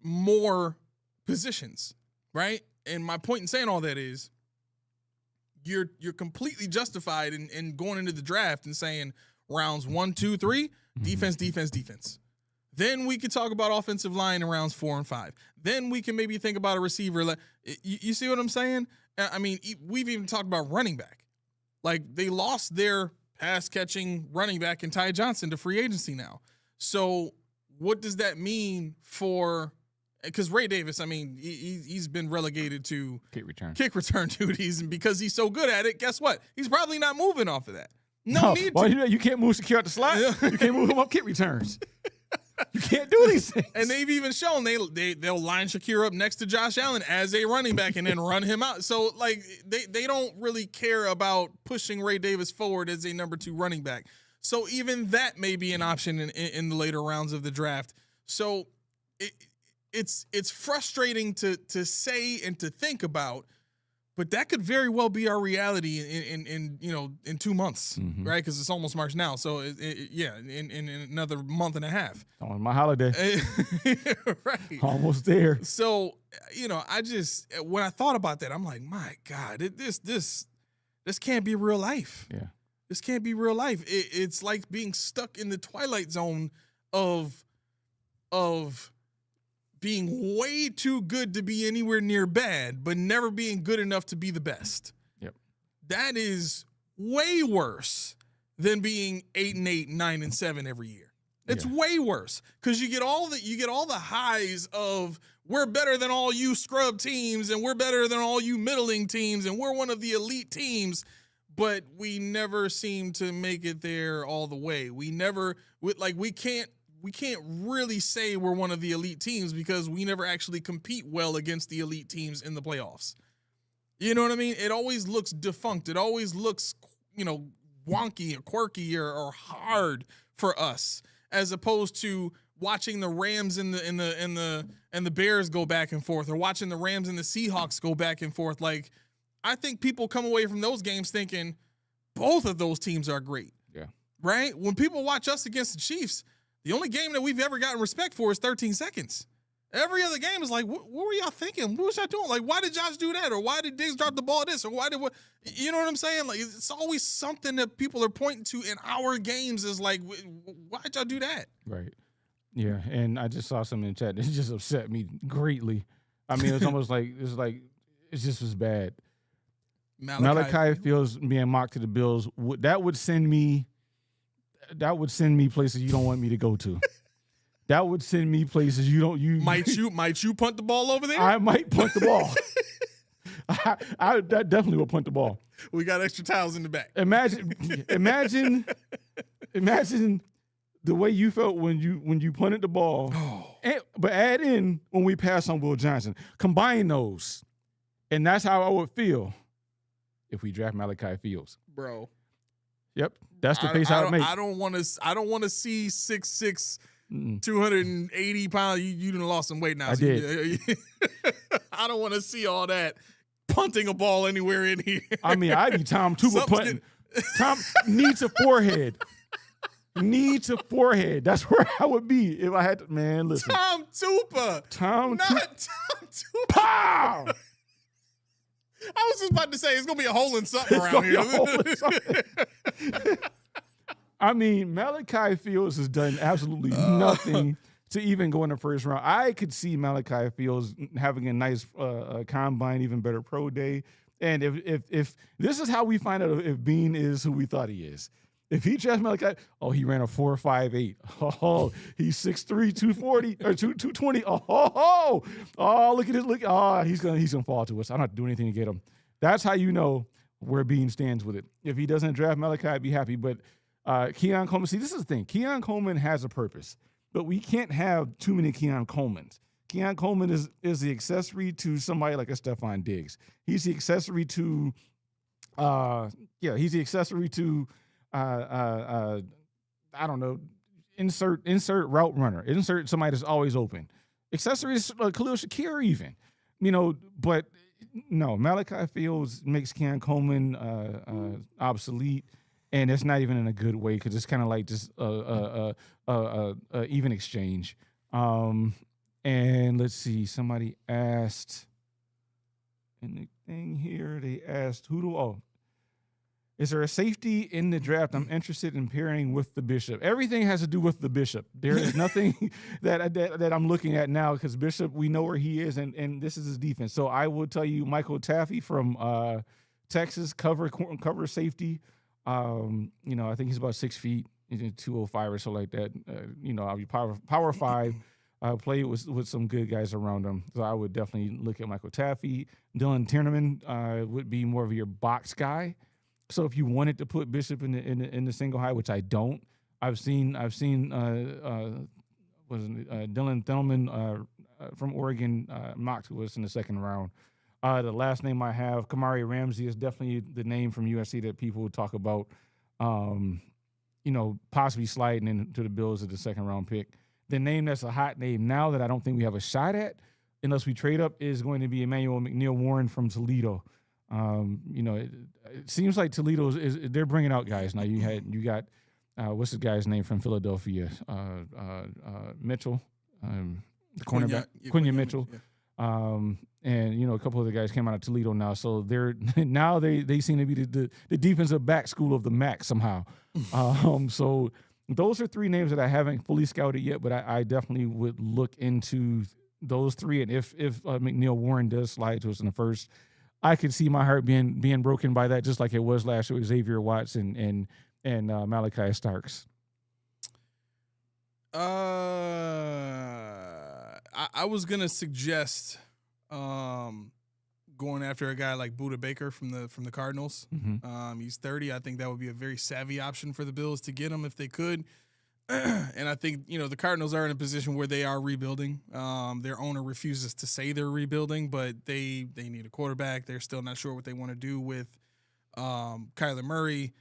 more positions, right? And my point in saying all that is you're completely justified in going into the draft and saying rounds 1, 2, 3, defense. Then we could talk about offensive line in rounds 4 and 5. Then we can maybe think about a receiver. You see what I'm saying? I mean, we've even talked about running back. Like, they lost their pass-catching running back in Ty Johnson to free agency now. So what does that mean for – because Ray Davis, I mean, he's been relegated to kick return duties, and because he's so good at it, guess what? He's probably not moving off of that. No need to. You can't move Shakir out the slot. You can't move him up kick returns. You can't do these things. And they've even shown they'll line Shakir up next to Josh Allen as a running back and then run him out. So, like, they don't really care about pushing Ray Davis forward as a number 2 running back. So even that may be an option in the later rounds of the draft. So it's frustrating to say and to think about, but that could very well be our reality in 2 months, right? Because it's almost March now. So in another month and a half. On my holiday. Right. Almost there. So, when I thought about that, I'm like, my God, this can't be real life. Yeah. This can't be real life. It's like being stuck in the twilight zone of being way too good to be anywhere near bad, but never being good enough to be the best. Yep. That is way worse than being 8-8, 9-7 every year. It's way worse because you get all the highs of we're better than all you scrub teams and we're better than all you middling teams and we're one of the elite teams. But we never seem to make it there all the way. We can't really say we're one of the elite teams because we never actually compete well against the elite teams in the playoffs. You know what I mean? It always looks defunct. It always looks, wonky or quirky or hard for us, as opposed to watching the Rams and the Bears go back and forth, or watching the Rams and the Seahawks go back and forth. Like, I think people come away from those games thinking both of those teams are great. Yeah. Right? When people watch us against the Chiefs, the only game that we've ever gotten respect for is 13 seconds. Every other game is like, what were y'all thinking? What was y'all doing? Like, why did Josh do that? Or why did Diggs drop the ball this? Or you know what I'm saying? Like, it's always something that people are pointing to in our games is like, why'd y'all do that? Right. Yeah. And I just saw something in the chat. It just upset me greatly. I mean, it's almost like, it just was bad. Malachi Fields being mocked to the Bills, that would send me places you don't want me to go to. That would send me places you might you punt the ball over there? I might punt the ball. I definitely will punt the ball. We got extra towels in the back. Imagine the way you felt when you punted the ball. But add in when we passed on Will Johnson. Combine those, and that's how I would feel if we draft Malachi Fields, bro. Yep, that's the face I would make. I don't want to see 6'6", 280 pounds. You done lost some weight now. I did. I don't want to see all that punting a ball anywhere in here. I mean, I'd be Tom Tupa punting. Tom needs a forehead. Needs a forehead. That's where I would be if I had to. Man, listen. Tom Tupa. Tom Tupa. Pow! I was just about to say it's gonna be a hole in something around here. I mean, Malachi Fields has done absolutely nothing to even go in the first round. I could see Malachi Fields having a nice combine, even better pro day, And if this is how we find out if Bean is who we thought he is. If he drafts Malachi, he ran a 4.58. Oh, he's 6'3", 240 or 220. Oh, look at it. Look, he's gonna fall to us. I don't have to do anything to get him. That's how you know where Bean stands with it. If he doesn't draft Malachi, I'd be happy. But Keon Coleman, see, this is the thing. Keon Coleman has a purpose, but we can't have too many Keon Colemans. Keon Coleman is the accessory to somebody like a Stephon Diggs. He's the accessory to, I don't know, insert route runner, insert somebody that's always open. Accessories, Khalil Shakir even, but no, Malachi Fields makes Keon Coleman obsolete, and it's not even in a good way because it's kind of like just even exchange. And let's see, somebody asked in the thing here, they asked, is there a safety in the draft I'm interested in pairing with the Bishop? Everything has to do with the Bishop. There is nothing that I'm looking at now because Bishop, we know where he is, and this is his defense. So I will tell you Michael Taffy from Texas, cover safety. I think he's about 6 feet, 205 or so like that. I'll be power 5. Play with some good guys around him. So I would definitely look at Michael Taffy. Dylan Tiernan would be more of your box guy. So if you wanted to put Bishop in the single high, which I don't, I've seen Dylan Thielman from Oregon mocked to us in the second round. The last name I have, Kamari Ramsey, is definitely the name from USC that people would talk about, possibly sliding into the Bills at the second round pick. The name that's a hot name now that I don't think we have a shot at, unless we trade up, is going to be Emmanuel McNeil-Warren from Toledo. It seems like Toledo they're bringing out guys now. You got what's the guy's name from Philadelphia? Mitchell, the cornerback, Quenya Mitchell. Yeah. And a couple of the guys came out of Toledo now, so they seem to be the defensive back school of the MAC somehow. So those are 3 names that I haven't fully scouted yet, but I definitely would look into those 3. And if McNeil-Warren does slide to us in the first, I could see my heart being broken by that, just like it was last year with Xavier Watts and Malachi Starks. I was gonna suggest going after a guy like Budda Baker from the Cardinals. Mm-hmm. He's 30. I think that would be a very savvy option for the Bills to get him if they could. And I think, the Cardinals are in a position where they are rebuilding. Their owner refuses to say they're rebuilding, but they need a quarterback. They're still not sure what they want to do with Kyler Murray.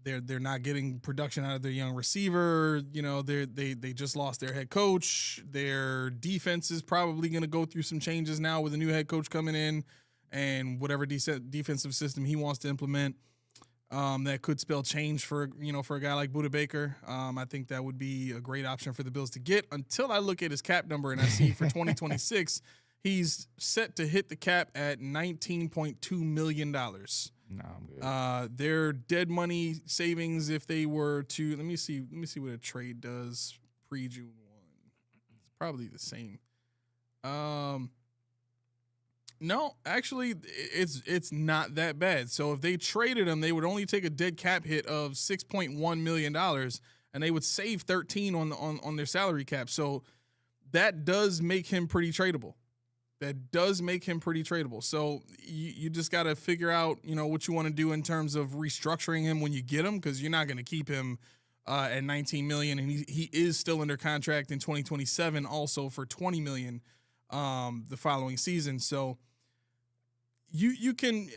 They're not getting production out of their young receiver. They just lost their head coach. Their defense is probably going to go through some changes now with a new head coach coming in and whatever defensive system he wants to implement. That could spell change for a guy like Budda Baker. I think that would be a great option for the Bills to get until I look at his cap number and I see for 2026, he's set to hit the cap at $19.2 million. No, I'm good. Their dead money savings, if they were to, let me see what a trade does pre-June 1. It's probably the same. No, actually, it's not that bad. So if they traded him, they would only take a dead cap hit of $6.1 million, and they would save 13 on their salary cap. So that does make him pretty tradable. So you just got to figure out, what you want to do in terms of restructuring him when you get him, because you're not going to keep him at $19 million, and he is still under contract in 2027, also for $20 million the following season. So you can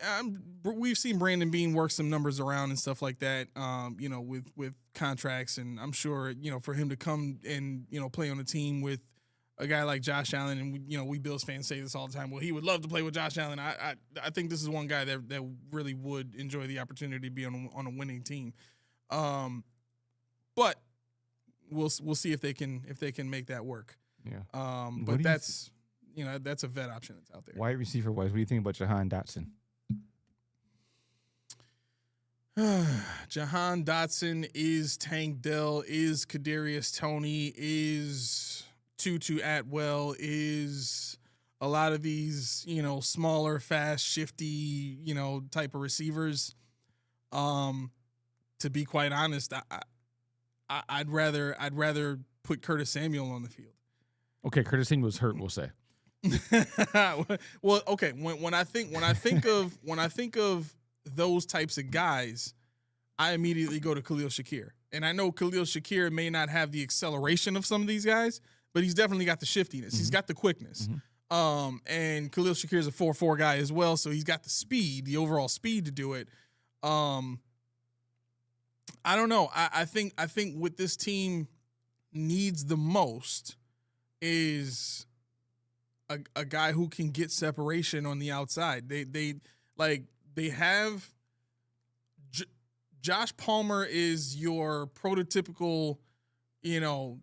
we've seen Brandon Beane work some numbers around and stuff like that, with contracts, and I'm sure for him to come and play on a team with a guy like Josh Allen, and we Bills fans say this all the time. Well, he would love to play with Josh Allen. I think this is one guy that really would enjoy the opportunity to be on a winning team. But we'll see if they can make that work. Yeah. But that's that's a vet option that's out there. Wide receiver wise, what do you think about Jahan Dotson? Jahan Dotson is Tank Dell, is Kadarius Toney, is Tutu Atwell, is a lot of these, you know, smaller, fast, shifty, you know, type of receivers. To be quite honest, I'd rather put Curtis Samuel on the field. Okay, Curtis Samuel was hurt, we'll say. Well, okay. When I think of those types of guys, I immediately go to Khalil Shakir. And I know Khalil Shakir may not have the acceleration of some of these guys, but he's definitely got the shiftiness. He's got the quickness. And Khalil Shakir is a 4.4 guy as well, so he's got the speed, the overall speed to do it. I don't know. I think what this team needs the most is a guy who can get separation on the outside. They have Josh Palmer is your prototypical, you know,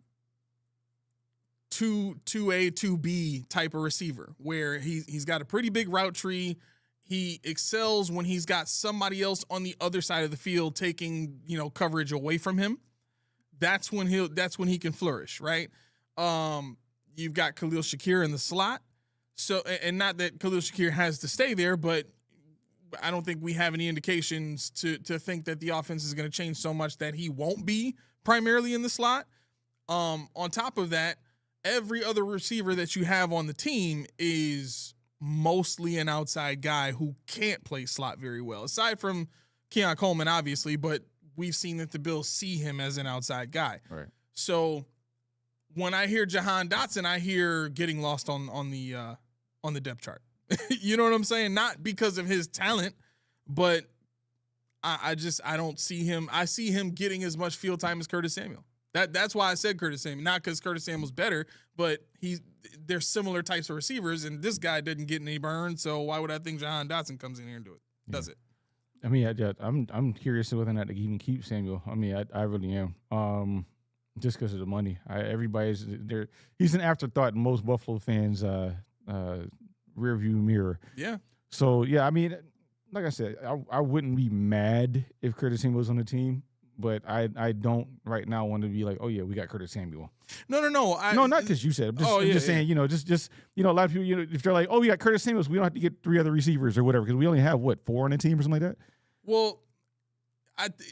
2A, 2B type of receiver where he's got a pretty big route tree. He excels when he's got somebody else on the other side of the field taking, you know, coverage away from him. That's when he can flourish, right? You've got Khalil Shakir in the slot. So, and not that Khalil Shakir has to stay there, but I don't think we have any indications to think that the offense is going to change so much that he won't be primarily in the slot. On top of that, every other receiver that you have on the team is mostly an outside guy who can't play slot very well, aside from Keon Coleman, obviously, but we've seen that the Bills see him as an outside guy. Right. So when I hear Jahan Dotson, I hear getting lost on the depth chart. You know what I'm saying? Not because of his talent, but I don't see him. I see him getting as much field time as Curtis Samuel. That's why I said Curtis Samuel, not because Curtis Samuel's better, but they're similar types of receivers, and this guy didn't get any burn, so why would I think Jahan Dotson comes in here and does it? I mean, I'm curious whether or not they even keep Samuel. I mean, I really am. Just because of the money. Everybody's there. He's an afterthought in most Buffalo fans' rearview mirror. Yeah. So yeah, I mean, like I said, I wouldn't be mad if Curtis Samuel was on the team. But I don't right now want to be like, oh yeah, we got Curtis Samuel. No. No, not because you said it. I'm just saying, you know, just you know, a lot of people, you know, if they're like, oh, we got Curtis Samuel, we don't have to get 3 other receivers or whatever because we only have 4 on the team or something like that. Well,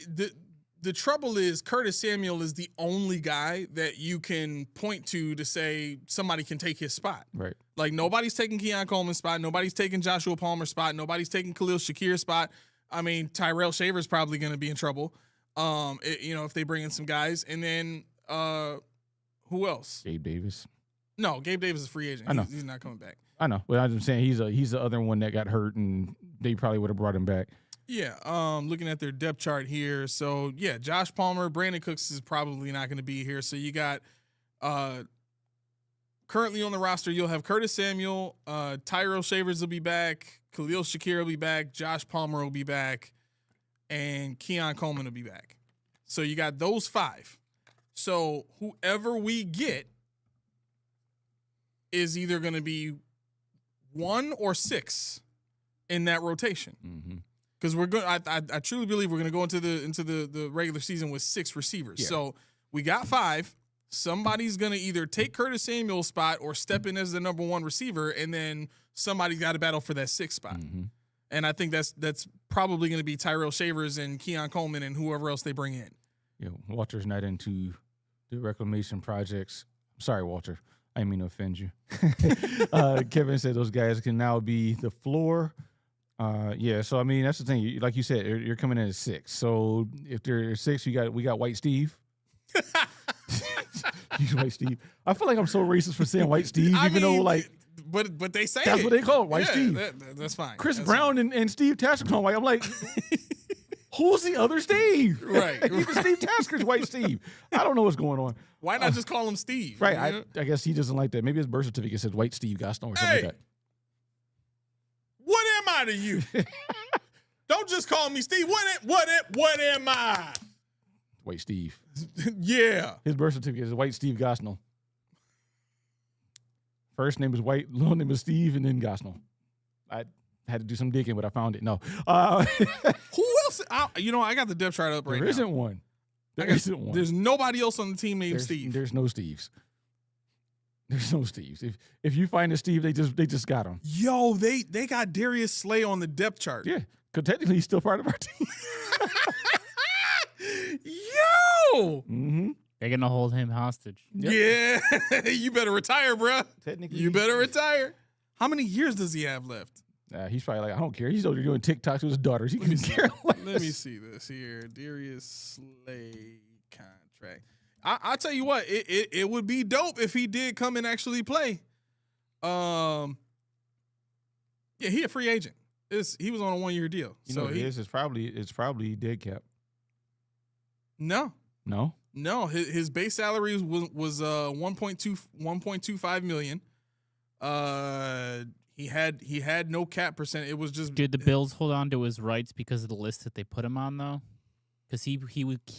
the trouble is Curtis Samuel is the only guy that you can point to say somebody can take his spot. Right. Like nobody's taking Keon Coleman's spot. Nobody's taking Joshua Palmer's spot. Nobody's taking Khalil Shakir's spot. I mean, Tyrell Shaver's probably going to be in trouble. You know, if they bring in some guys, and then who else? Gabe Davis. No, Gabe Davis is a free agent. I know. He's not coming back. I know, but I'm just saying he's the other one that got hurt, and they probably would have brought him back. Yeah. Looking at their depth chart here, so yeah, Josh Palmer, Brandon Cooks is probably not going to be here. So you got currently on the roster, you'll have Curtis Samuel, Tyrell Shavers will be back, Khalil Shakir will be back, Josh Palmer will be back, and Keon Coleman will be back. So you got those 5. So whoever we get is either going to be 1 or 6 in that rotation. Because we're going, I truly believe we're going to go into the regular season with 6 receivers. Yeah. So we got 5. Somebody's going to either take Curtis Samuel's spot or step in as the number 1 receiver, and then somebody's got to battle for that 6th spot. And I think that's probably going to be Tyrell Shavers and Keon Coleman and whoever else they bring in. Yeah, Walter's not into the reclamation projects. Sorry, Walter. I didn't mean to offend you. Kevin said those guys can now be the floor. Yeah, so I mean that's the thing. Like you said, you're coming in at 6. So if they're 6, we got White Steve. He's White Steve. I feel like I'm so racist for saying White Steve, though like. But they say that's what they call it, White Steve. That's fine. Chris Brown and Steve Tasker call White. I'm like, who's the other Steve? Right. Even Steve Tasker's White Steve. I don't know what's going on. Why not just call him Steve? Right. I guess he doesn't like that. Maybe his birth certificate says White Steve Gaston or something like that. What am I to you? Don't just call me Steve. What am I? White Steve. Yeah. His birth certificate is White Steve Gosnell. First name is White, middle name is Steve, and then Gosnell. I had to do some digging, but I found it. No. Who else? I got the depth chart up right now. There isn't one. There isn't one. There's nobody else on the team named Steve. There's no Steves. There's no Steves. If you find a Steve, they just got him. Yo, they got Darius Slay on the depth chart. Yeah, because technically he's still part of our team. Yo! Mm-hmm. They're gonna hold him hostage. Yeah, you better retire, bro. Technically, You better retire. How many years does he have left? He's probably like, I don't care. He's over there doing TikToks with his daughters. He can care less. Let me see this here. Darius Slay contract. I'll tell you what, it would be dope if he did come and actually play. Yeah, he a free agent. He was on a 1-year deal. You know what it is? It's probably dead cap. No. No? His base salary was 1.25 million. He had no cap percent. It was just Did the Bills hold on to his rights because of the list that they put him on though? Because he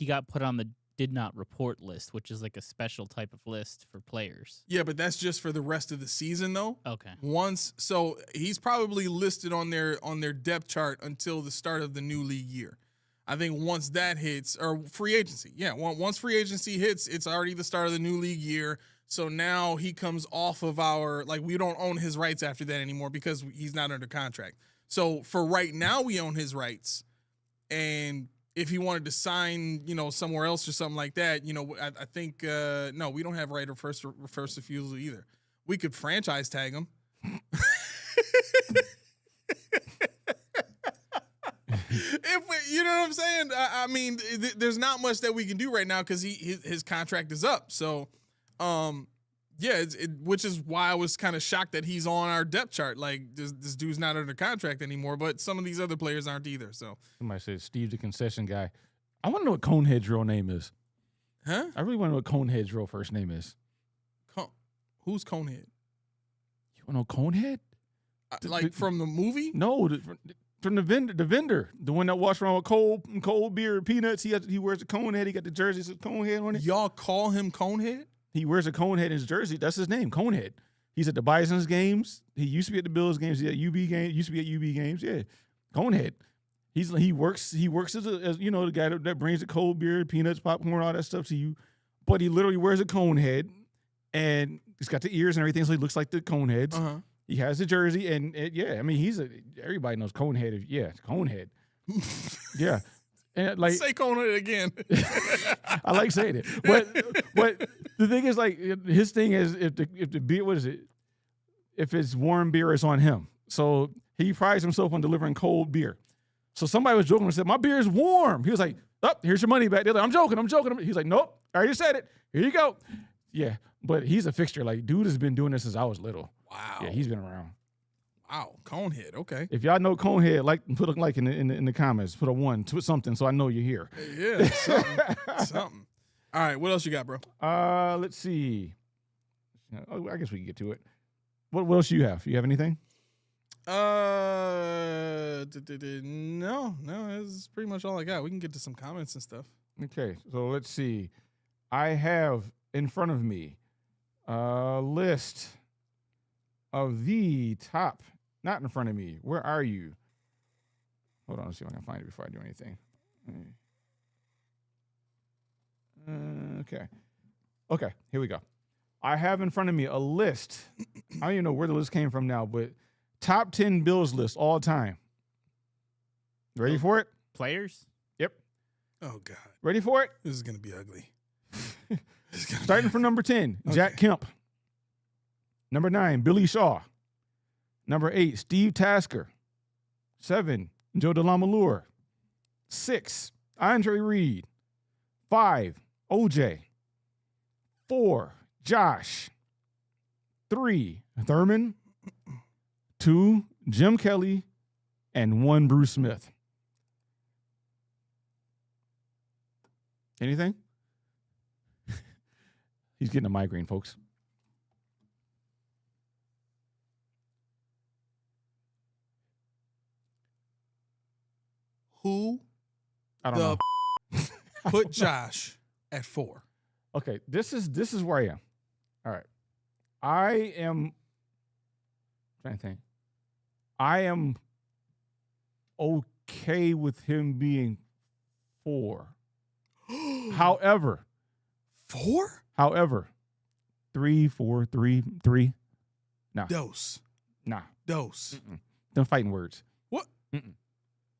got put on the did not report list, which is like a special type of list for players. Yeah, but that's just for the rest of the season though. Okay. So he's probably listed on their depth chart until the start of the new league year. I think once that hits, or free agency, once free agency hits, it's already the start of the new league year. So now he comes off of we don't own his rights after that anymore because he's not under contract. So for right now, we own his rights. And if he wanted to sign, somewhere else or something like that, I think, no, we don't have right of first refusal either. We could franchise tag him. You know what I'm saying? I mean, there's not much that we can do right now because his contract is up. So, which is why I was kind of shocked that he's on our depth chart. Like this dude's not under contract anymore, but some of these other players aren't either. So somebody said Steve the concession guy. I want to know what Conehead's real name is. Huh? I really want to know what Conehead's real first name is. Who's Conehead? You want to know Conehead? From the movie? No, from the vendor, the one that walks around with cold beer and peanuts. He wears a Conehead. He got the jersey that says Conehead on it. Y'all call him Conehead? He wears a Conehead in his jersey. That's his name, Conehead. He's at the Bison's games. He used to be at the Bills games. He's at UB games. Used to be at UB games. Yeah, Conehead. He works as the guy that brings the cold beer, peanuts, popcorn, all that stuff to you. But he literally wears a Conehead, and he's got the ears and everything, so he looks like the Coneheads. Uh-huh. He has the jersey, and I mean, everybody knows Conehead. Yeah, it's Conehead. Yeah. And say Conehead again. I like saying it, but the thing is, his thing is if the beer, what is it? If it's warm beer, it's on him. So he prides himself on delivering cold beer. So somebody was joking and said, "My beer is warm." He was like, "Oh, here's your money back." They're like, I'm joking. He's like, "Nope, I already said it. Here you go." Yeah, but he's a fixture. Like, dude has been doing this since I was little. Wow. Yeah, he's been around. Wow, Conehead. Okay. If y'all know Conehead, put a like in the comments. Put a 1, put something, so I know you're here. Yeah, something. All right, what else you got, bro? Let's see. I guess we can get to it. What else do you have? You have anything? No. That's pretty much all I got. We can get to some comments and stuff. Okay, so let's see. I have in front of me a list of the top. Not in front of me. Where are you? Hold on, let's see if I can find it before I do anything. Okay, here we go. I have in front of me a list. I don't even know where the list came from now, but top 10 Bills list all time. Ready for it? Players? Yep. Oh, God. Ready for it? This is going to be ugly. Starting from number 10, Okay. Jack Kemp. Number 9, Billy Shaw. Number 8, Steve Tasker. 7, Joe DeLamalure. 6, Andre Reed. 5, OJ. 4, Josh. 3, Thurman. 2, Jim Kelly. And 1, Bruce Smith. Anything? He's getting a migraine, folks. Who I don't know. put Josh at 4? Okay, this is where I am. All right. I am trying to think. I am okay with him being 4. However, 3, 4, 3, 3. Nah. Dose. Nah. Dose. Them fighting words. What?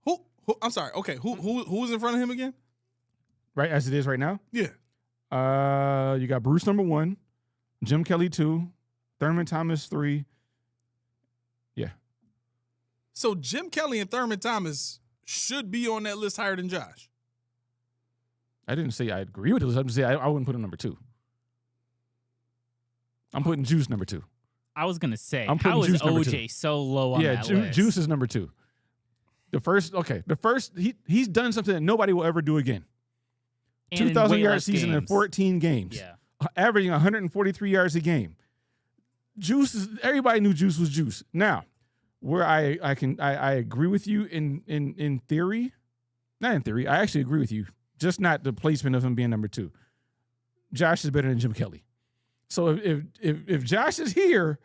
Who? I'm sorry. Okay. Who's in front of him again? Right as it is right now? Yeah. You got Bruce number 1, Jim Kelly 2, Thurman Thomas 3. Yeah. So Jim Kelly and Thurman Thomas should be on that list higher than Josh. I didn't say I agree with this. I'm just saying I wouldn't put him number 2. I'm putting Juice number 2. I was gonna say, I'm putting how is Juice number OJ so low on that list? Juice is number 2. The first, he's done something that nobody will ever do again. And in 2,000 way yard less season in games. 14 games. Yeah. Averaging 143 yards a game. Everybody knew Juice was Juice. Now, where I agree with you in theory, not in theory, I actually agree with you, just not the placement of him being number 2. Josh is better than Jim Kelly. So if Josh is here,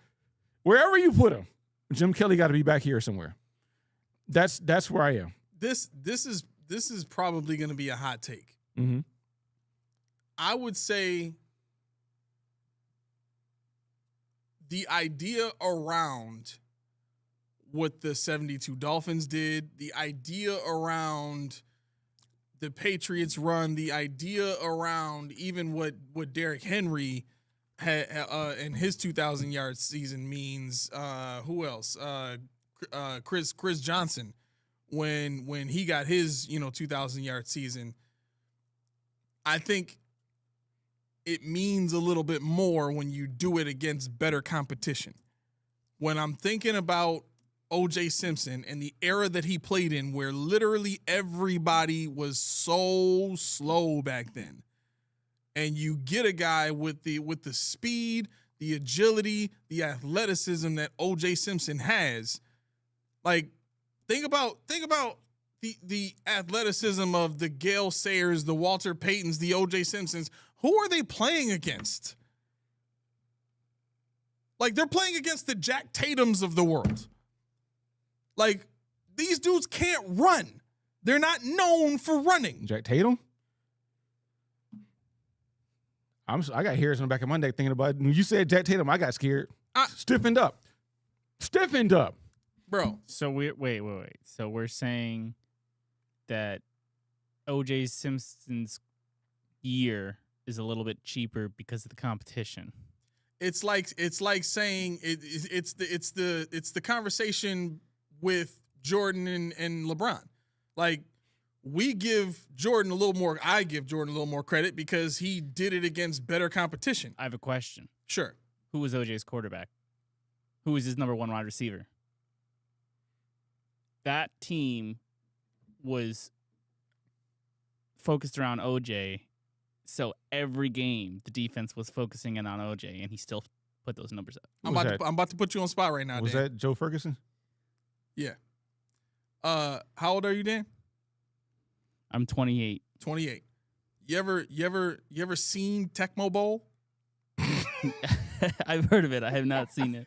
wherever you put him, Jim Kelly got to be back here somewhere. That's where I am. This is probably going to be a hot take. Mm-hmm. I would say the idea around what the 72 Dolphins did, the idea around the Patriots run, the idea around even what Derrick Henry had in his 2,000 yard season means. Who else? Chris Johnson when he got his 2,000 yard season. I think it means a little bit more when you do it against better competition. When I'm thinking about O.J. Simpson and the era that he played in, where literally everybody was so slow back then, and you get a guy with the speed, the agility, the athleticism that O.J. Simpson has, like think about the athleticism of the Gale Sayers, the Walter Paytons, the O.J. Simpsons. Who are they playing against? Like, they're playing against the Jack Tatums of the world. Like, these dudes can't run. They're not known for running. Jack Tatum? I got hairs on the back of my neck thinking about it. When you said Jack Tatum, I got scared. Stiffened up. Bro. So wait. So we're saying that O.J. Simpson's year is a little bit cheaper because of the competition. It's like saying it's the conversation with Jordan and LeBron. Like, I give Jordan a little more credit because he did it against better competition. I have a question. Sure. Who was OJ's quarterback? Who was his number 1 wide receiver? That team was focused around OJ, so every game the defense was focusing in on OJ, and he still put those numbers up. I'm about to put you on spot right now. Was Dan. that Joe Ferguson? Yeah. How old are you, Dan? I'm 28. 28. You ever seen Tecmo Bowl? I've heard of it. I have not seen it.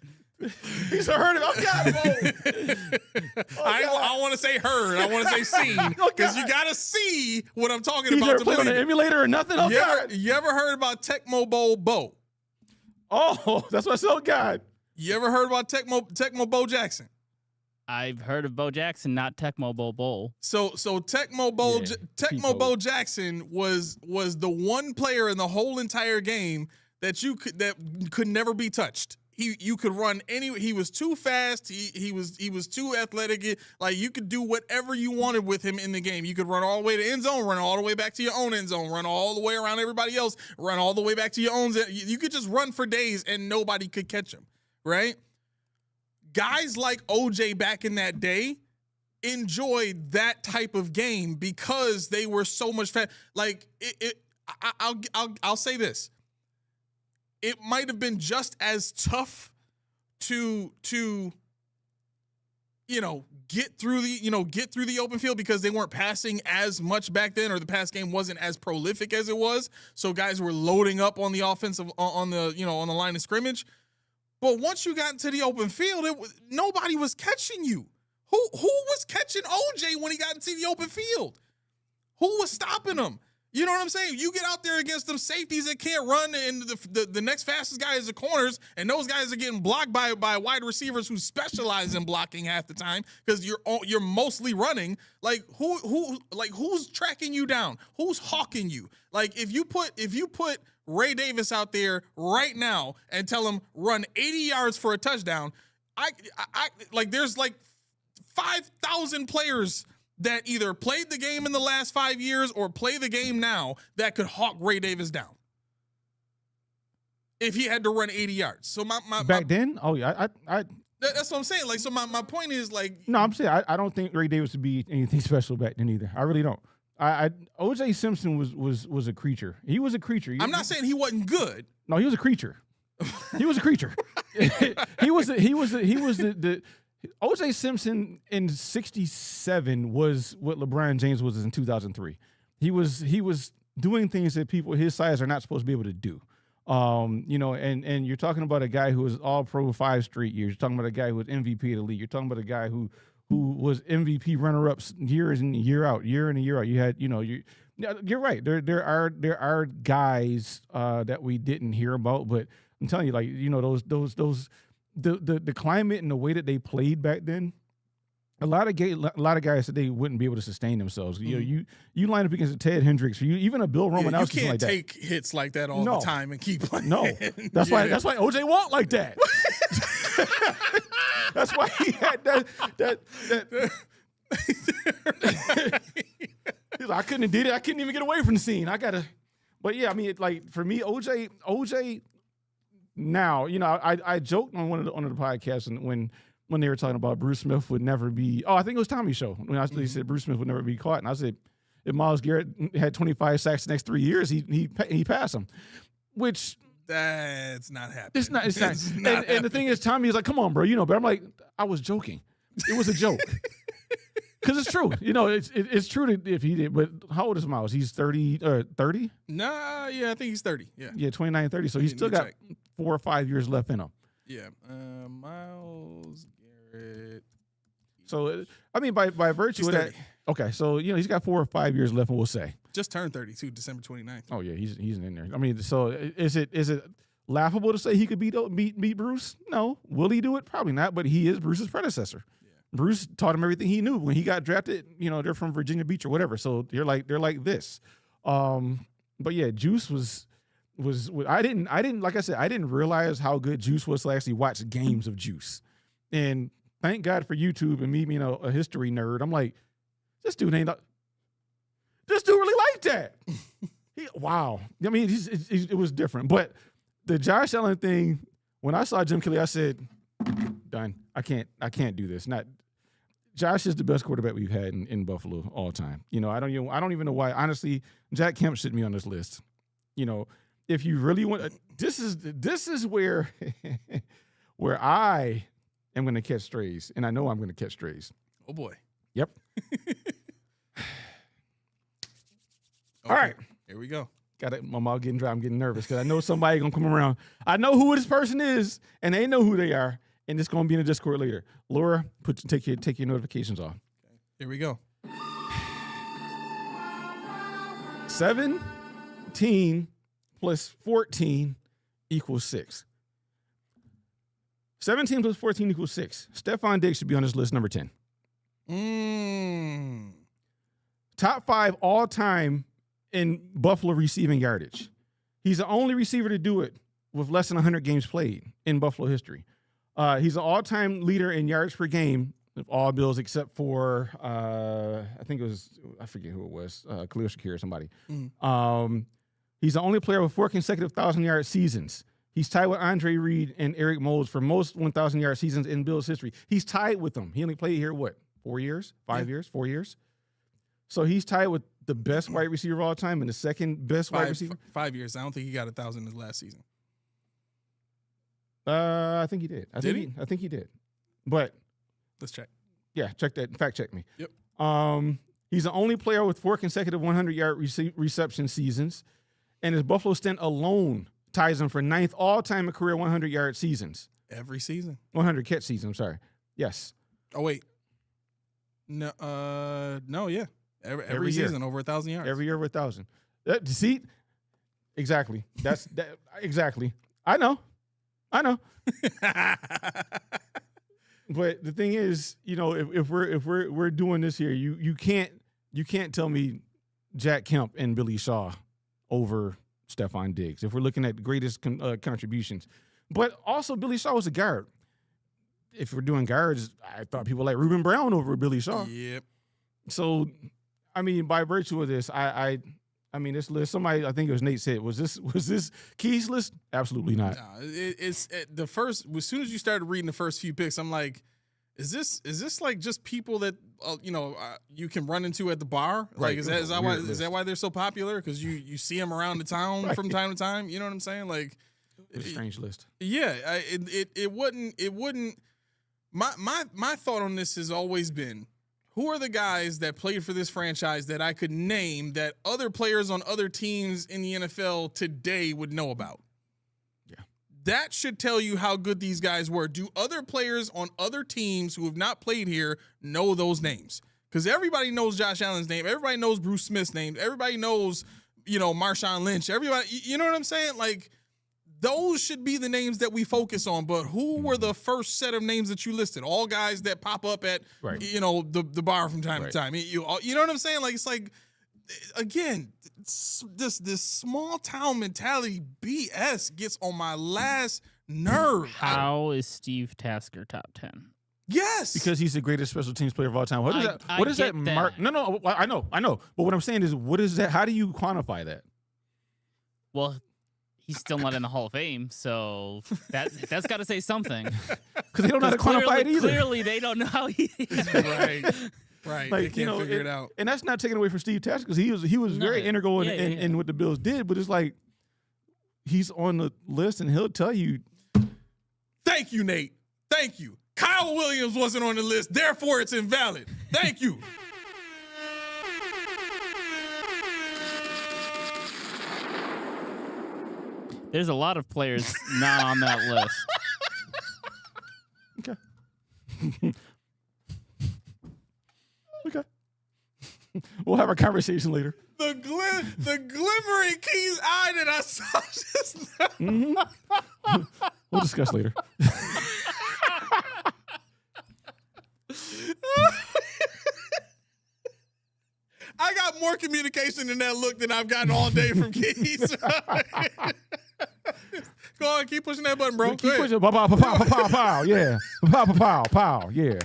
He's heard of it. I don't want to say heard. I want to say seen because you got to see what I'm talking He's about. never To played on believe an it. emulator or nothing? You ever heard about Tecmo Bowl Bo? Oh, that's what I said. Oh, God. You ever heard about Tecmo Bo Jackson? I've heard of Bo Jackson, not Tecmo Bowl. So Tecmo Bo Yeah, Tecmo Bo Jackson was the one player in the whole entire game that could never be touched. You could run he was too fast, he was too athletic. Like, you could do whatever you wanted with him in the game. You could run all the way to end zone, run all the way back to your own end zone, run all the way around everybody else, run all the way back to your own. You could just run for days and nobody could catch him, right? Guys like OJ back in that day enjoyed that type of game because they were so much fast. Like, I'll say this. It might have been just as tough to get through the open field because they weren't passing as much back then, or the pass game wasn't as prolific as it was. So guys were loading up on the offensive on the line of scrimmage. But once you got into the open field, nobody was catching you. Who was catching OJ when he got into the open field? Who was stopping him? You know what I'm saying? You get out there against them safeties that can't run, and the next fastest guy is the corners, and those guys are getting blocked by wide receivers who specialize in blocking half the time because you're mostly running. Like who's tracking you down? Who's hawking you? Like if you put Ray Davis out there right now and tell him run 80 yards for a touchdown, I like there's like 5,000 players that either played the game in the last 5 years or play the game now that could hawk Ray Davis down if he had to run 80 yards. So back then, oh yeah, that's what I'm saying. Like, so my point is like, no, I'm saying I don't think Ray Davis would be anything special back then either. I really don't. O.J. Simpson was a creature. He was a creature. I'm not saying he wasn't good. No, he was a creature. He was a creature. he was the O.J. Simpson in '67 was what LeBron James was in 2003. He was doing things that people his size are not supposed to be able to do. And you're talking about a guy who was all pro 5 straight years. You're talking about a guy who was MVP of the league. You're talking about a guy who was MVP runner-ups year in and year out. You had, you're right. There are guys that we didn't hear about, but I'm telling you, like, the climate and the way that they played back then, a lot of guys said they wouldn't be able to sustain themselves. You line up against a Ted Hendricks, or even a Bill Romanowski. You can't like that. take hits like that all the time and keep playing. No, that's why OJ walked like that. That's why he had that. He's like, I couldn't have did it. I couldn't even get away from the scene. But yeah, I mean, for me, OJ. Now, I joked on one of the podcasts when they were talking about Bruce Smith would never be. Oh, I think it was Tommy's show when they said Bruce Smith would never be caught, and I said if Myles Garrett had 25 sacks the next 3 years, he passed him, which that's not happening. It's not. And the thing is, Tommy was like, "Come on, bro," but I'm like, I was joking. It was a joke. Because it's true. It's true that if he did. But how old is Myles? He's 30? 30? Nah, yeah, I think he's 30. Yeah. Yeah, 29, 30. So he's still got 4 or 5 years left in him. Yeah. Myles Garrett. So, I mean, by virtue of that. Okay, so, he's got 4 or 5 years left, and we'll say. Just turned 32, December 29th. Oh, yeah, he's in there. I mean, so is it laughable to say he could beat Bruce? No. Will he do it? Probably not, but he is Bruce's predecessor. Bruce taught him everything he knew when he got drafted. They're from Virginia Beach or whatever, so they're like this. But yeah, Juice was I didn't like I said, I didn't realize how good Juice was to actually watch games of Juice. And thank God for YouTube and me being a history nerd. I'm like, this dude really like that. Wow. I mean, it was different. But the Josh Allen thing, when I saw Jim Kelly, I said, done. I can't do this. Josh is the best quarterback we've had in Buffalo all time. I don't even know why. Honestly, Jack Kemp shouldn't be on this list. If you really want, this is where where I am going to catch strays, and I know I'm going to catch strays. Oh boy. Yep. Okay, all right, here we go. Got it. My mouth getting dry. I'm getting nervous because I know somebody gonna come around. I know who this person is, and they know who they are. And it's going to be in the Discord later. Laura, take your notifications off. Here we go. 17 plus 14 equals 6. 17 plus 14 equals 6. Stephon Diggs should be on this list, number 10. Top 5 all time in Buffalo receiving yardage. He's the only receiver to do it with less than 100 games played in Buffalo history. He's an all-time leader in yards per game of all Bills except for I forget who it was, Khalil Shakir or somebody. He's the only player with 4 consecutive 1,000-yard seasons. He's tied with Andre Reed and Eric Moulds for most 1,000-yard seasons in Bills history. He's tied with them. He only played here 4 years, 5 years, 4 years. So he's tied with the best wide receiver of all time and the second best wide receiver. 5 years. I don't think he got 1,000 his last season. I think he did. I think he did. But let's check. Yeah, check that. Fact check me. Yep. He's the only player with 4 consecutive 100-yard reception seasons, and his Buffalo stint alone ties him for 9th all-time in career 100-yard seasons. Every season. 100 catch season. I'm sorry. Yes. Oh wait. No. Yeah. Every season over 1,000 yards. Every year over 1,000. See, exactly. That's that exactly. I know. But the thing is, if we're doing this here, you can't tell me Jack Kemp and Billy Shaw over Stephon Diggs if we're looking at the greatest contributions. But also Billy Shaw was a guard. If we're doing guards, I thought people like Reuben Brown over Billy Shaw. Yep. So, I mean, by virtue of this, I mean, this list. Somebody, I think it was Nate, said, was this Key's list? Absolutely not. No, it's the first. As soon as you started reading the first few picks, I'm like, is this like just people that you can run into at the bar? Right. Like, is that why they're so popular? Because you see them around the town Right. from time to time. You know what I'm saying? Like, It's a strange list. yeah, it wouldn't. My thought on this has always been, who are the guys that played for this franchise that I could name that other players on other teams in the NFL today would know about? Yeah. That should tell you how good these guys were. Do other players on other teams who have not played here know those names? Because everybody knows Josh Allen's name. Everybody knows Bruce Smith's name. Everybody knows, Marshawn Lynch. Everybody, you know what I'm saying? Like, those should be the names that we focus on. But who were the first set of names that you listed? All guys that pop up at, Right. the bar from time Right. to time. You know what I'm saying? Like, it's like, again, this small town mentality BS gets on my last nerve. How is Steve Tasker top 10? Yes. Because he's the greatest special teams player of all time. What is that? What is that? get that. Mark? No, I know. But what I'm saying is, what is that? How do you quantify that? Well, he's still not in the Hall of Fame, so that's got to say something. Because they don't know how to quantify it either. Clearly, they don't know how he is. Right. Like, They can't figure it out. And that's not taking away from Steve Tasker, because he was No, very integral yeah, in what the Bills did. But it's like, he's on the list and he'll tell you. Thank you, Nate. Thank you. Kyle Williams wasn't on the list, therefore it's invalid. Thank you. There's a lot of players not on that list. Okay. We'll have our conversation later. The glimmering Key's eye that I saw just now. We'll discuss later. I got more communication in that look than I've gotten all day from Keys. Go on, keep pushing that button, bro. Keep pushing. Pow, pow, pow, pow, pow, pow. Yeah. Pow, pow, pow, pow. Yeah.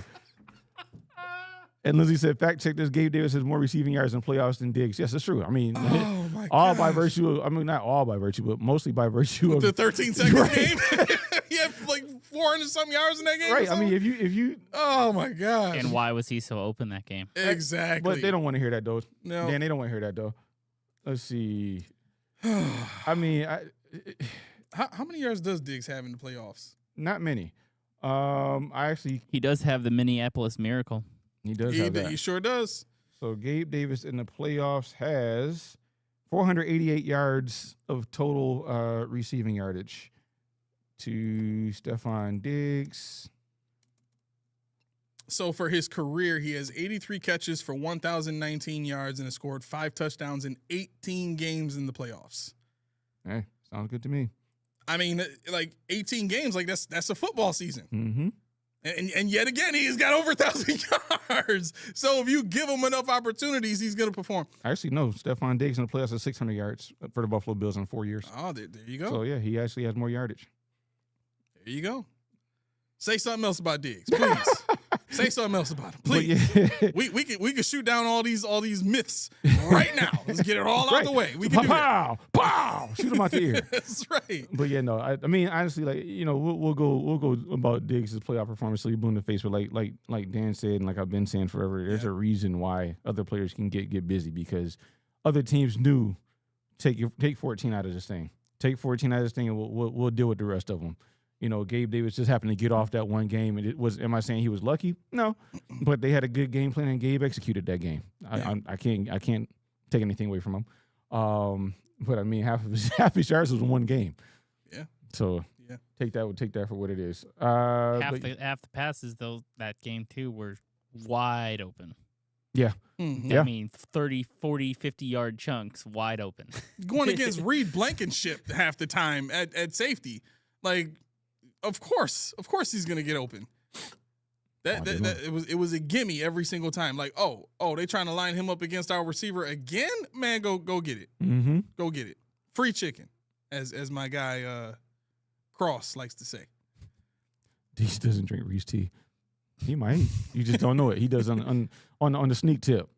And Lindsay said, fact check this, Gabe Davis has more receiving yards in playoffs than Diggs. Yes, it's true. I mean, Oh my all by gosh. virtue of, I mean, not all by virtue, but mostly by virtue of The 13 second Right. game. He had like 400 something yards in that game. or right. I mean, something? if you, Oh my gosh. And why was he so open that game? Exactly. but they don't want to hear that though. No. Dan, they don't want to hear that though. Let's see. I mean, How many yards does Diggs have in the playoffs? not many. I actually, He does have the Minneapolis Miracle. he does have that. He sure does. So Gabe Davis in the playoffs has 488 yards of total receiving yardage to Stephon Diggs. So for his career, he has 83 catches for 1,019 yards and has scored 5 touchdowns in 18 games in the playoffs. Hey, sounds good to me. I mean, like 18 games, like that's a football season. Mm-hmm. And yet again, he's got over 1,000 yards. So if you give him enough opportunities, he's going to perform. Actually, no. Stephon Diggs in the playoffs has 600 yards for the Buffalo Bills in 4 years. Oh, there you go. So, yeah, he actually has more yardage. There you go. Say something else about Diggs, please. Say something else about him, But please. yeah. We could shoot down all these myths right now. Let's get it all out the way. We can do that. Pow! Pow! Shoot him out the ear. That's right. But yeah, no. I mean, honestly, like, we'll go about Diggs' playoff performance till you blue in the face. But like Dan said, and like I've been saying forever, there's a reason why other players can get busy, because other teams knew take 14 out of this thing. Take 14 out of this thing, and we'll deal with the rest of them. Gabe Davis just happened to get off that one game, and it was. Am I saying he was lucky? No, but they had a good game plan, and Gabe executed that game. I can't take anything away from him. But I mean, half his yards was in one game. Yeah. So Yeah. take that for what it is. Half the passes though that game too were wide open. Yeah. Mhm. Yeah. I mean, 30, 40, 50-yard chunks wide open. Going against Reed Blankenship half the time at safety. Like, of course he's gonna get open. It was a gimme every single time. Like, they trying to line him up against our receiver again? Man, go get it. Mm-hmm. Go get it. Free chicken, as my guy Cross likes to say. He doesn't drink Reese tea. He might. You just don't know it. He does on the sneak tip.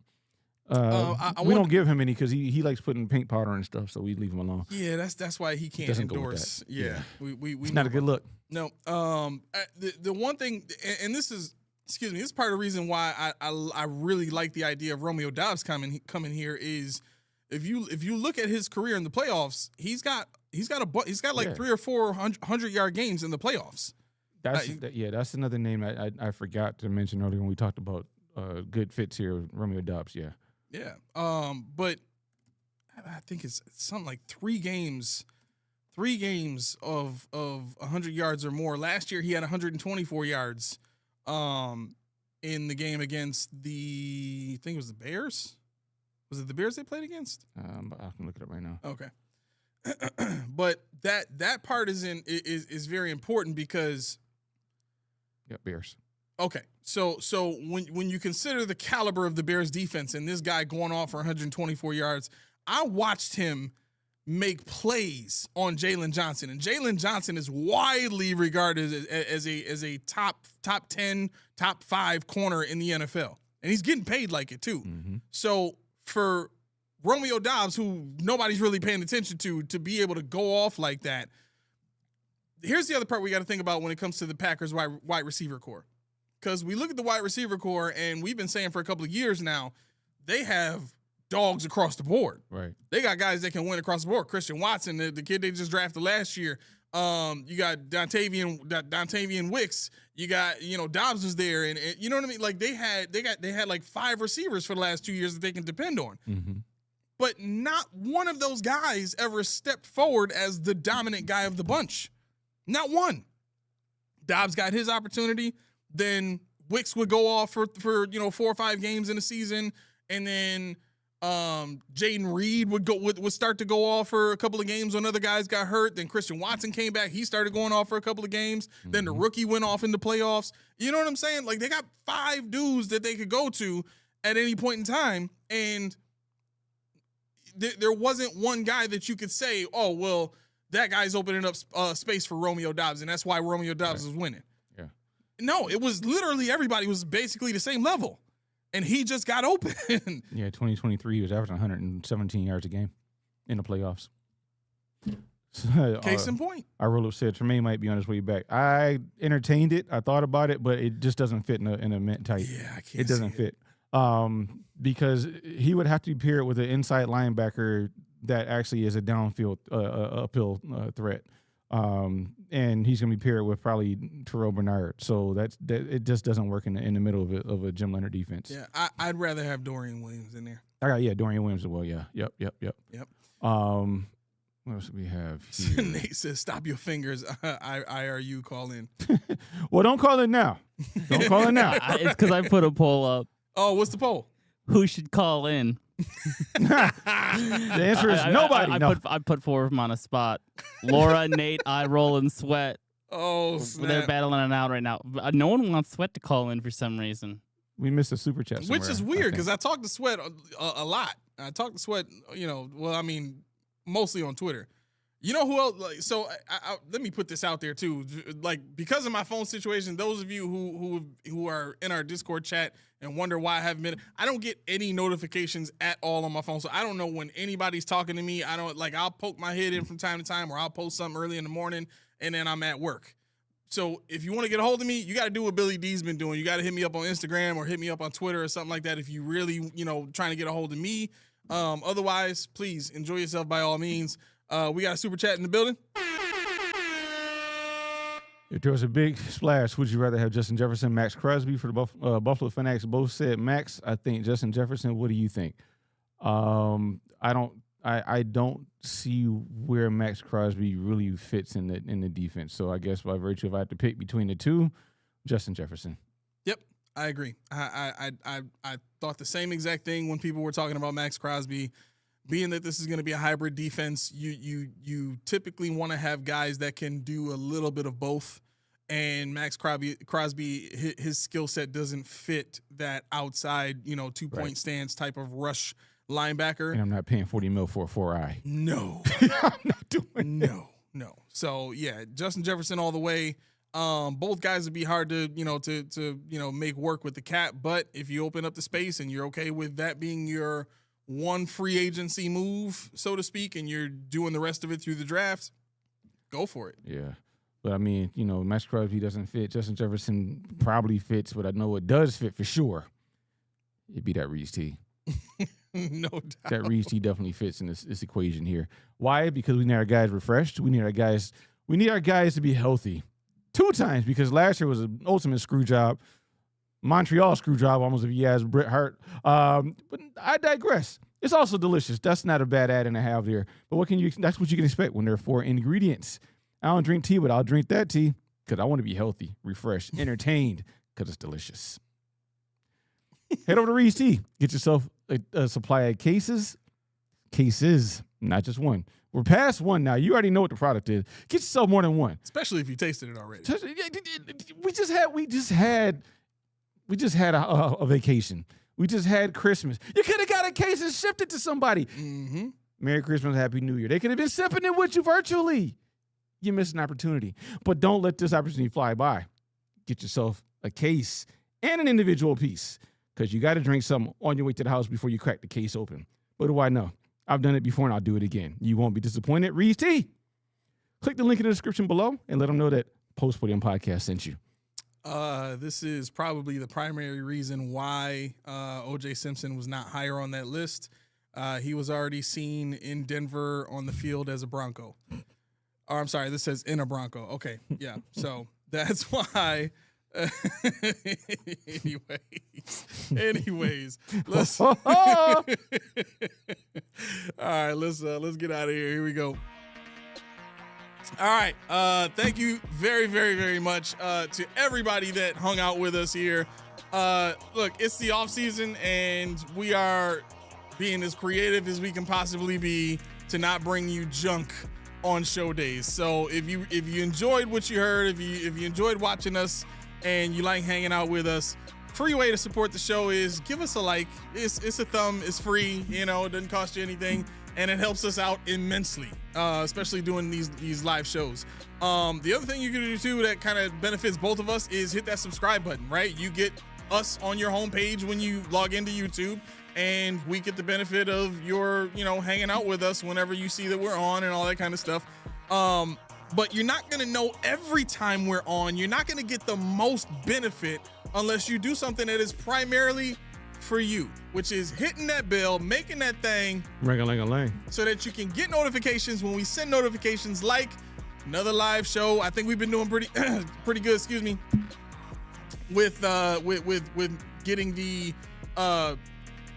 We don't give him any because he likes putting paint powder and stuff, so we leave him alone. Yeah, that's why he can't Doesn't endorse. Yeah, we It's not a good look. No. The one thing, and this is, excuse me, this is part of the reason why I really like the idea of Romeo Doubs coming here is if you look at his career in the playoffs, he's got like 3 or 4 100-yard games in the playoffs. That's another name I forgot to mention earlier when we talked about good fits here. Romeo Doubs, yeah. Yeah. But I think it's something like 3 games of 100 yards or more. Last year he had 124 yards in the game against I think it was the Bears. Was it the Bears they played against? I can look it up right now. Okay. But that part is very important because Bears. okay. So when you consider the caliber of the Bears defense and this guy going off for 124 yards, I watched him make plays on Jalen Johnson, and Jalen Johnson is widely regarded as a top 10, top 5 corner in the NFL, and he's getting paid like it too. Mm-hmm. So for Romeo Doubs, who nobody's really paying attention to be able to go off like that, here's the other part we got to think about when it comes to the Packers wide receiver core. Because we look at the wide receiver core, and we've been saying for a couple of years now, they have dogs across the board. Right. They got guys that can win across the board. Christian Watson, the kid they just drafted last year. You got Dontavian Wicks. You got, Dobbs was there, and you know what I mean? Like they had like 5 receivers for the last 2 years that they can depend on. Mm-hmm. But not one of those guys ever stepped forward as the dominant guy of the bunch. Not one. Dobbs got his opportunity. Then Wicks would go off for 4 or 5 games in a season, and then Jaden Reed would start to go off for a couple of games when other guys got hurt. Then Christian Watson came back. He started going off for a couple of games. Mm-hmm. Then the rookie went off in the playoffs. You know what I'm saying? Like, they got 5 dudes that they could go to at any point in time, and there wasn't one guy that you could say, oh, well, that guy's opening up space for Romeo Doubs, and that's why Romeo Doubs is winning. Yeah. No, it was literally everybody was basically the same level, and he just got open. Yeah, 2023, he was averaging 117 yards a game in the playoffs. So, Case in point. Our roll-up said Tremaine might be on his way back. I entertained it. I thought about it, but it just doesn't fit in a mint tight. Yeah, I can't. It doesn't fit. Because he would have to be paired with an inside linebacker that actually is a downfield, uphill threat. And he's going to be paired with probably Terrell Bernard. So that it just doesn't work in the middle of a Jim Leonard defense. Yeah, I'd rather have Dorian Williams in there. Dorian Williams as well. Yeah. Yep. What else do we have here? Nate says, "Stop your fingers." IRU call in. Well, don't call it now. Don't call it now. It's because I put a poll up. Oh, what's the poll? Who should call in? The answer is nobody. I put 4 of them on a spot. Laura, Nate, I roll and Sweat. Oh, snap. They're battling it out right now. No one wants Sweat to call in for some reason. We missed a super chat somewhere, which is weird because I talk to Sweat a lot. I talk to Sweat, mostly on Twitter. You know who else? Like, so let me put this out there too. Like, because of my phone situation, those of you who are in our Discord chat and wonder why I haven't been, I don't get any notifications at all on my phone. So I don't know when anybody's talking to me. I'll poke my head in from time to time, or I'll post something early in the morning and then I'm at work. So if you want to get a hold of me, you got to do what Billy D's been doing. You got to hit me up on Instagram or hit me up on Twitter or something like that if you really, trying to get a hold of me. Otherwise, please enjoy yourself by all means. We got a super chat in the building. If there was a big splash, would you rather have Justin Jefferson, Max Crosby? For the Buffalo Fanatics both said Max. I think Justin Jefferson. What do you think? I don't see where Max Crosby really fits in the defense. So I guess by virtue, if I had to pick between the two, Justin Jefferson. Yep. I agree. I thought the same exact thing when people were talking about Max Crosby. Being that this is going to be a hybrid defense, you typically want to have guys that can do a little bit of both. And Max Crosby, his skill set doesn't fit that outside, 2-point stance type of rush linebacker. And I'm not paying $40 million for a 4-eye. No, I'm not doing no. So yeah, Justin Jefferson all the way. Both guys would be hard to make work with the cap. But if you open up the space and you're okay with that being your one free agency move, so to speak, and you're doing the rest of it through the draft, go for it. Yeah. But, I mean, Max Crosby doesn't fit. Justin Jefferson probably fits, but I know it does fit for sure. It'd be that Reese T. No doubt. That Reese T definitely fits in this equation here. Why? Because we need our guys refreshed. We need our guys to be healthy 2 times, because last year was an ultimate screw job. Montreal screw job almost if you ask Bret Hart. But I digress. It's also delicious. That's not a bad ad and a half there. But that's what you can expect when there are 4 ingredients. I don't drink tea, but I'll drink that tea because I want to be healthy, refreshed, entertained, because it's delicious. Head over to Reed's Tea. Get yourself a supply of cases, not just one. We're past one now. You already know what the product is. Get yourself more than one. Especially if you tasted it already. We just had a vacation. We just had Christmas. You could have got a case and shipped it to somebody. Mm-hmm. Merry Christmas, Happy New Year. They could have been sipping it with you virtually. You missed an opportunity. But don't let this opportunity fly by. Get yourself a case and an individual piece, because you got to drink something on your way to the house before you crack the case open. What do I know? I've done it before, and I'll do it again. You won't be disappointed. Reed's Tea. Click the link in the description below and let them know that Post Podium Podcast sent you. This is probably the primary reason why O.J. Simpson was not higher on that list. He was already seen in Denver on the field as a Bronco. Or I'm sorry, this says in a Bronco. Okay, yeah. So that's why. Anyways, let's. All right, let's get out of here. Here we go. All right. Thank you very, very, very much to everybody that hung out with us here. Look, it's the off season, and we are being as creative as we can possibly be to not bring you junk on show days. So if you enjoyed what you heard, if you enjoyed watching us and you like hanging out with us, free way to support the show is give us a like. It's a thumb. It's free. It doesn't cost you anything, and it helps us out immensely, especially doing these live shows. The other thing you can do too that kind of benefits both of us is hit that subscribe button. Right, you get us on your homepage when you log into YouTube, and we get the benefit of your, hanging out with us whenever you see that we're on and all that kind of stuff. But you're not going to know every time we're on. You're not going to get the most benefit unless you do something that is primarily for you, which is hitting that bell, making that thing Ring-a-ling-a-ling, so that you can get notifications when we send notifications like another live show. I think we've been doing pretty good, with getting the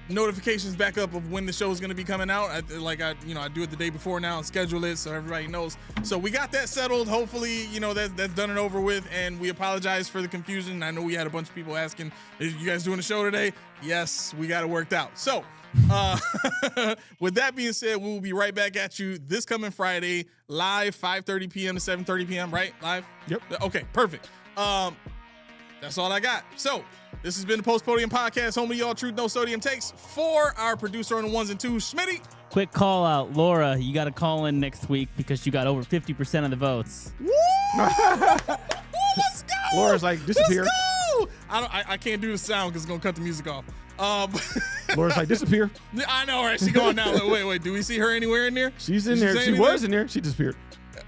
notifications back up of when the show is going to be coming out. I do it the day before now and schedule it so everybody knows. So we got that settled. Hopefully, that's done and over with, and we apologize for the confusion. I know we had a bunch of people asking, "Are you guys doing a show today?" Yes, we got it worked out. So with that being said, we will be right back at you this coming Friday, live 5:30 p.m. to 7:30 p.m. Right? Live? Yep. Okay, perfect. That's all I got. So this has been the Post Podium Podcast, home of y'all truth, no sodium takes. For our producer on the ones and twos, Schmitty. Quick call out, Laura. You got to call in next week because you got over 50% of the votes. Woo! Let's go. Laura's like, disappear. Let's go. I can't do the sound because it's gonna cut the music off. Laura's like, disappear. I know, right? She's going now. Like, wait. Do we see her anywhere in there? She's in there. She was in there. She disappeared.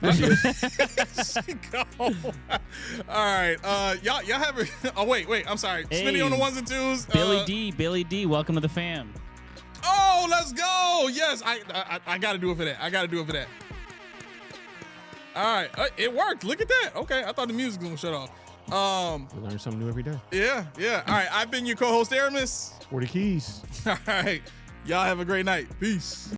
There she is. All right, y'all have a. Oh wait, I'm sorry. Hey, Smitty on the ones and twos. Billy D, welcome to the fam. Oh, let's go! Yes, I got to do it for that. All right, it worked. Look at that. Okay, I thought the music was gonna shut off. We learn something new every day. Yeah. All right, I've been your co-host Aramis. 40 keys. All right, y'all have a great night. Peace.